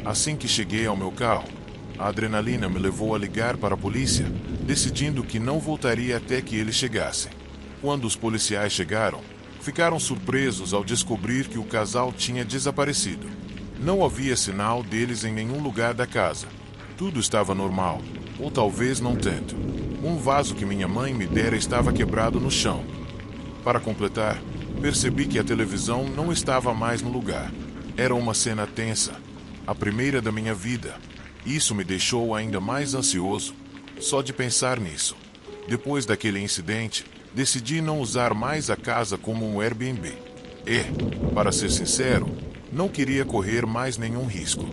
Speaker 1: Assim que cheguei ao meu carro, a adrenalina me levou a ligar para a polícia, decidindo que não voltaria até que eles chegassem. Quando os policiais chegaram, ficaram surpresos ao descobrir que o casal tinha desaparecido. Não havia sinal deles em nenhum lugar da casa. Tudo estava normal, ou talvez não tanto. Um vaso que minha mãe me dera estava quebrado no chão. Para completar, percebi que a televisão não estava mais no lugar. Era uma cena tensa, a primeira da minha vida. Isso me deixou ainda mais ansioso, só de pensar nisso. Depois daquele incidente, decidi não usar mais a casa como um Airbnb. E, para ser sincero, não queria correr mais nenhum risco.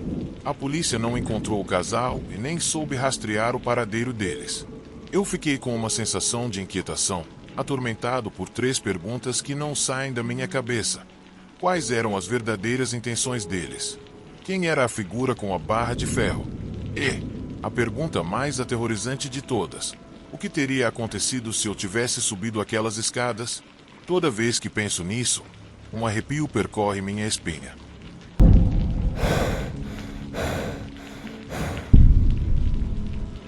Speaker 1: A polícia não encontrou o casal e nem soube rastrear o paradeiro deles. Eu fiquei com uma sensação de inquietação, atormentado por 3 perguntas que não saem da minha cabeça. Quais eram as verdadeiras intenções deles? Quem era a figura com a barra de ferro? E, a pergunta mais aterrorizante de todas, o que teria acontecido se eu tivesse subido aquelas escadas? Toda vez que penso nisso, um arrepio percorre minha espinha.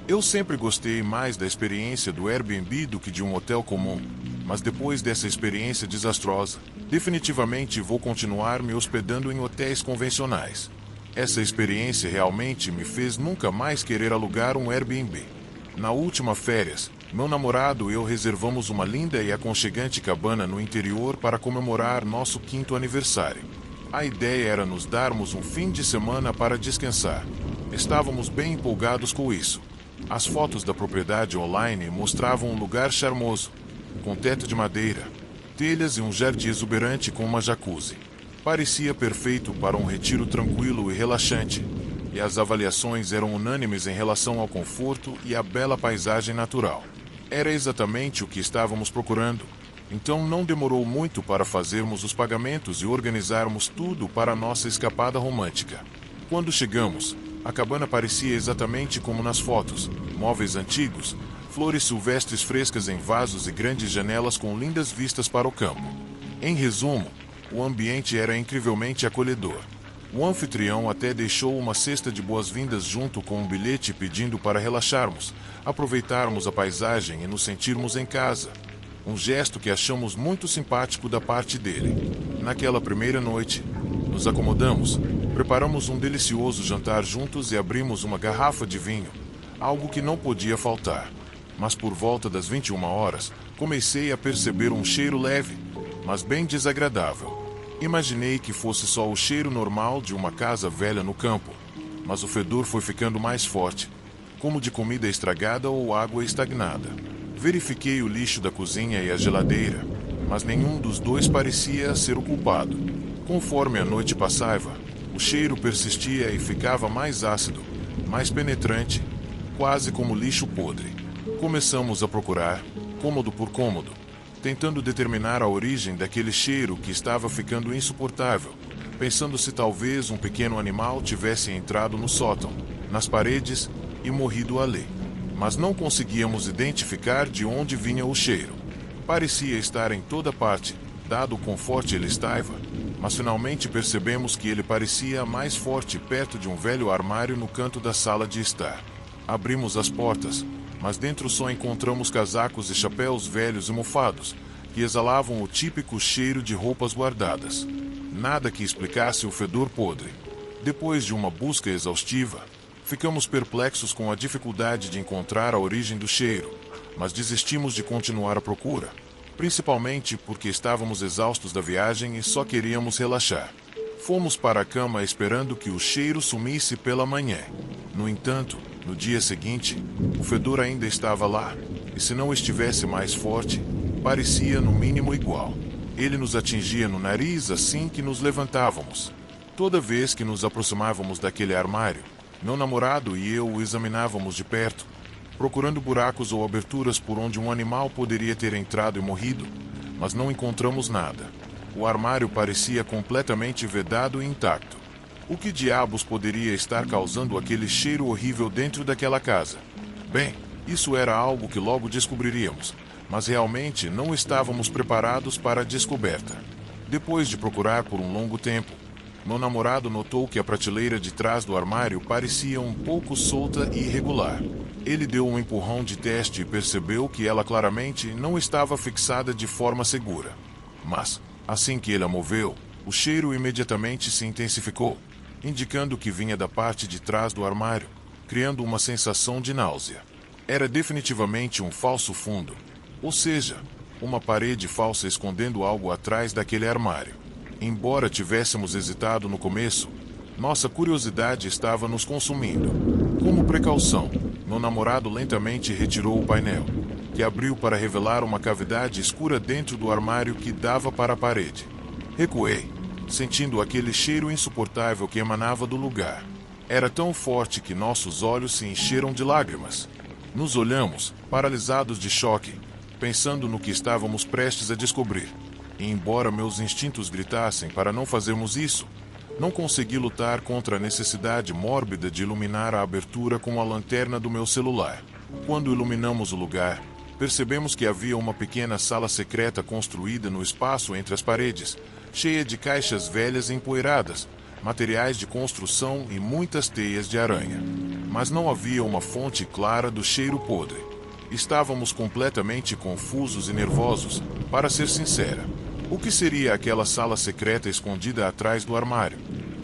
Speaker 1: Eu sempre gostei mais da experiência do Airbnb do que de um hotel comum, mas depois dessa experiência desastrosa, Definitivamente vou continuar me hospedando em hotéis convencionais. Essa experiência realmente me fez nunca mais querer alugar um Airbnb. Na última férias, meu namorado e eu reservamos uma linda e aconchegante cabana no interior para comemorar nosso 5º aniversário. A ideia era nos darmos um fim de semana para descansar. Estávamos bem empolgados com isso. As fotos da propriedade online mostravam um lugar charmoso, com teto de madeira, telhas e um jardim exuberante com uma jacuzzi. Parecia perfeito para um retiro tranquilo e relaxante, e as avaliações eram unânimes em relação ao conforto e à bela paisagem natural. Era exatamente o que estávamos procurando, então não demorou muito para fazermos os pagamentos e organizarmos tudo para a nossa escapada romântica. Quando chegamos, a cabana parecia exatamente como nas fotos: móveis antigos, flores silvestres frescas em vasos e grandes janelas com lindas vistas para o campo. Em resumo, o ambiente era incrivelmente acolhedor. O anfitrião até deixou uma cesta de boas-vindas junto com um bilhete pedindo para relaxarmos, aproveitarmos a paisagem e nos sentirmos em casa. Um gesto que achamos muito simpático da parte dele. Naquela primeira noite, nos acomodamos, preparamos um delicioso jantar juntos e abrimos uma garrafa de vinho, algo que não podia faltar. Mas por volta das 21 horas, comecei a perceber um cheiro leve, mas bem desagradável. Imaginei que fosse só o cheiro normal de uma casa velha no campo, mas o fedor foi ficando mais forte, como de comida estragada ou água estagnada. Verifiquei o lixo da cozinha e a geladeira, mas nenhum dos dois parecia ser o culpado. Conforme a noite passava, o cheiro persistia e ficava mais ácido, mais penetrante, quase como lixo podre. Começamos a procurar, cômodo por cômodo, tentando determinar a origem daquele cheiro que estava ficando insuportável, pensando se talvez um pequeno animal tivesse entrado no sótão, nas paredes e morrido ali. Mas não conseguíamos identificar de onde vinha o cheiro. Parecia estar em toda parte, dado o quão forte ele estava, mas finalmente percebemos que ele parecia mais forte perto de um velho armário no canto da sala de estar. Abrimos as portas, mas dentro só encontramos casacos e chapéus velhos e mofados, que exalavam o típico cheiro de roupas guardadas. Nada que explicasse o fedor podre. Depois de uma busca exaustiva, ficamos perplexos com a dificuldade de encontrar a origem do cheiro, mas desistimos de continuar a procura, principalmente porque estávamos exaustos da viagem e só queríamos relaxar. Fomos para a cama esperando que o cheiro sumisse pela manhã. No entanto, no dia seguinte, o fedor ainda estava lá, e se não estivesse mais forte, parecia no mínimo igual. Ele nos atingia no nariz assim que nos levantávamos. Toda vez que nos aproximávamos daquele armário, meu namorado e eu o examinávamos de perto, procurando buracos ou aberturas por onde um animal poderia ter entrado e morrido, mas não encontramos nada. O armário parecia completamente vedado e intacto. O que diabos poderia estar causando aquele cheiro horrível dentro daquela casa? Bem, isso era algo que logo descobriríamos, mas realmente não estávamos preparados para a descoberta. Depois de procurar por um longo tempo, meu namorado notou que a prateleira de trás do armário parecia um pouco solta e irregular. Ele deu um empurrão de teste e percebeu que ela claramente não estava fixada de forma segura. Mas, assim que ele a moveu, o cheiro imediatamente se intensificou, indicando que vinha da parte de trás do armário, criando uma sensação de náusea. Era definitivamente um falso fundo, ou seja, uma parede falsa escondendo algo atrás daquele armário. Embora tivéssemos hesitado no começo, nossa curiosidade estava nos consumindo. Como precaução, meu namorado lentamente retirou o painel, que abriu para revelar uma cavidade escura dentro do armário que dava para a parede. Recuei, sentindo aquele cheiro insuportável que emanava do lugar. Era tão forte que nossos olhos se encheram de lágrimas. Nos olhamos, paralisados de choque, pensando no que estávamos prestes a descobrir. E embora meus instintos gritassem para não fazermos isso, não consegui lutar contra a necessidade mórbida de iluminar a abertura com a lanterna do meu celular. Quando iluminamos o lugar, percebemos que havia uma pequena sala secreta construída no espaço entre as paredes, cheia de caixas velhas e empoeiradas, materiais de construção e muitas teias de aranha. Mas não havia uma fonte clara do cheiro podre. Estávamos completamente confusos e nervosos, para ser sincera. O que seria aquela sala secreta escondida atrás do armário?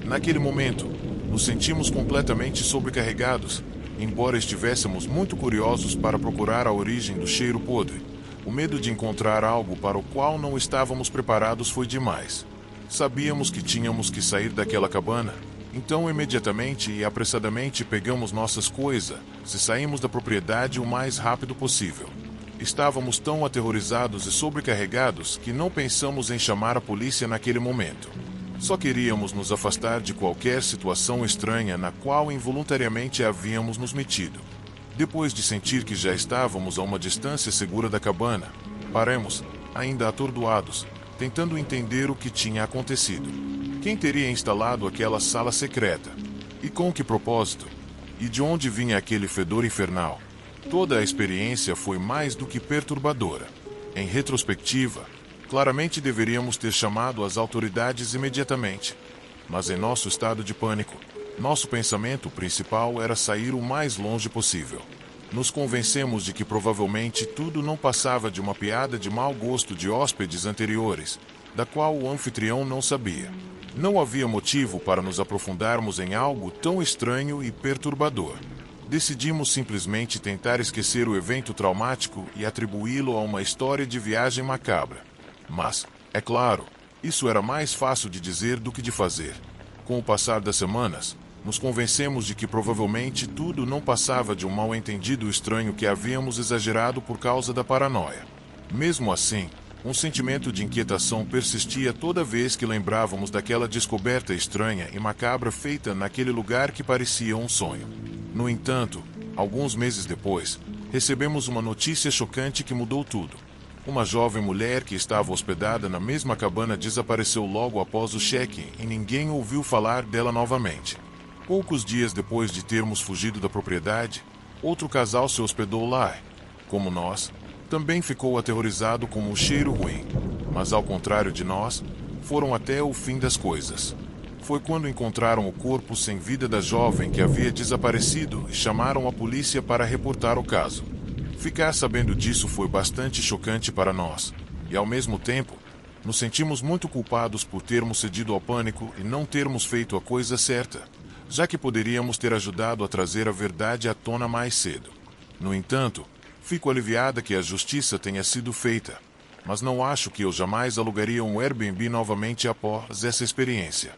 Speaker 1: Naquele momento, nos sentimos completamente sobrecarregados, embora estivéssemos muito curiosos para procurar a origem do cheiro podre. O medo de encontrar algo para o qual não estávamos preparados foi demais. Sabíamos que tínhamos que sair daquela cabana, então imediatamente e apressadamente pegamos nossas coisas e saímos da propriedade o mais rápido possível. Estávamos tão aterrorizados e sobrecarregados que não pensamos em chamar a polícia naquele momento. Só queríamos nos afastar de qualquer situação estranha na qual involuntariamente havíamos nos metido. Depois de sentir que já estávamos a uma distância segura da cabana, paramos, ainda atordoados, tentando entender o que tinha acontecido. Quem teria instalado aquela sala secreta? E com que propósito? E de onde vinha aquele fedor infernal? Toda a experiência foi mais do que perturbadora. Em retrospectiva, claramente deveríamos ter chamado as autoridades imediatamente. Mas em nosso estado de pânico, nosso pensamento principal era sair o mais longe possível. Nos convencemos de que provavelmente tudo não passava de uma piada de mau gosto de hóspedes anteriores, da qual o anfitrião não sabia. Não havia motivo para nos aprofundarmos em algo tão estranho e perturbador. Decidimos simplesmente tentar esquecer o evento traumático e atribuí-lo a uma história de viagem macabra. Mas, é claro, isso era mais fácil de dizer do que de fazer. Com o passar das semanas, nos convencemos de que provavelmente tudo não passava de um mal-entendido estranho que havíamos exagerado por causa da paranoia. Mesmo assim, um sentimento de inquietação persistia toda vez que lembrávamos daquela descoberta estranha e macabra feita naquele lugar que parecia um sonho. No entanto, alguns meses depois, recebemos uma notícia chocante que mudou tudo. Uma jovem mulher que estava hospedada na mesma cabana desapareceu logo após o check-in e ninguém ouviu falar dela novamente. Poucos dias depois de termos fugido da propriedade, outro casal se hospedou lá. Como nós, também ficou aterrorizado com o cheiro ruim, mas ao contrário de nós, foram até o fim das coisas. Foi quando encontraram o corpo sem vida da jovem que havia desaparecido e chamaram a polícia para reportar o caso. Ficar sabendo disso foi bastante chocante para nós, e ao mesmo tempo, nos sentimos muito culpados por termos cedido ao pânico e não termos feito a coisa certa, já que poderíamos ter ajudado a trazer a verdade à tona mais cedo. No entanto, fico aliviada que a justiça tenha sido feita, mas não acho que eu jamais alugaria um Airbnb novamente após essa experiência.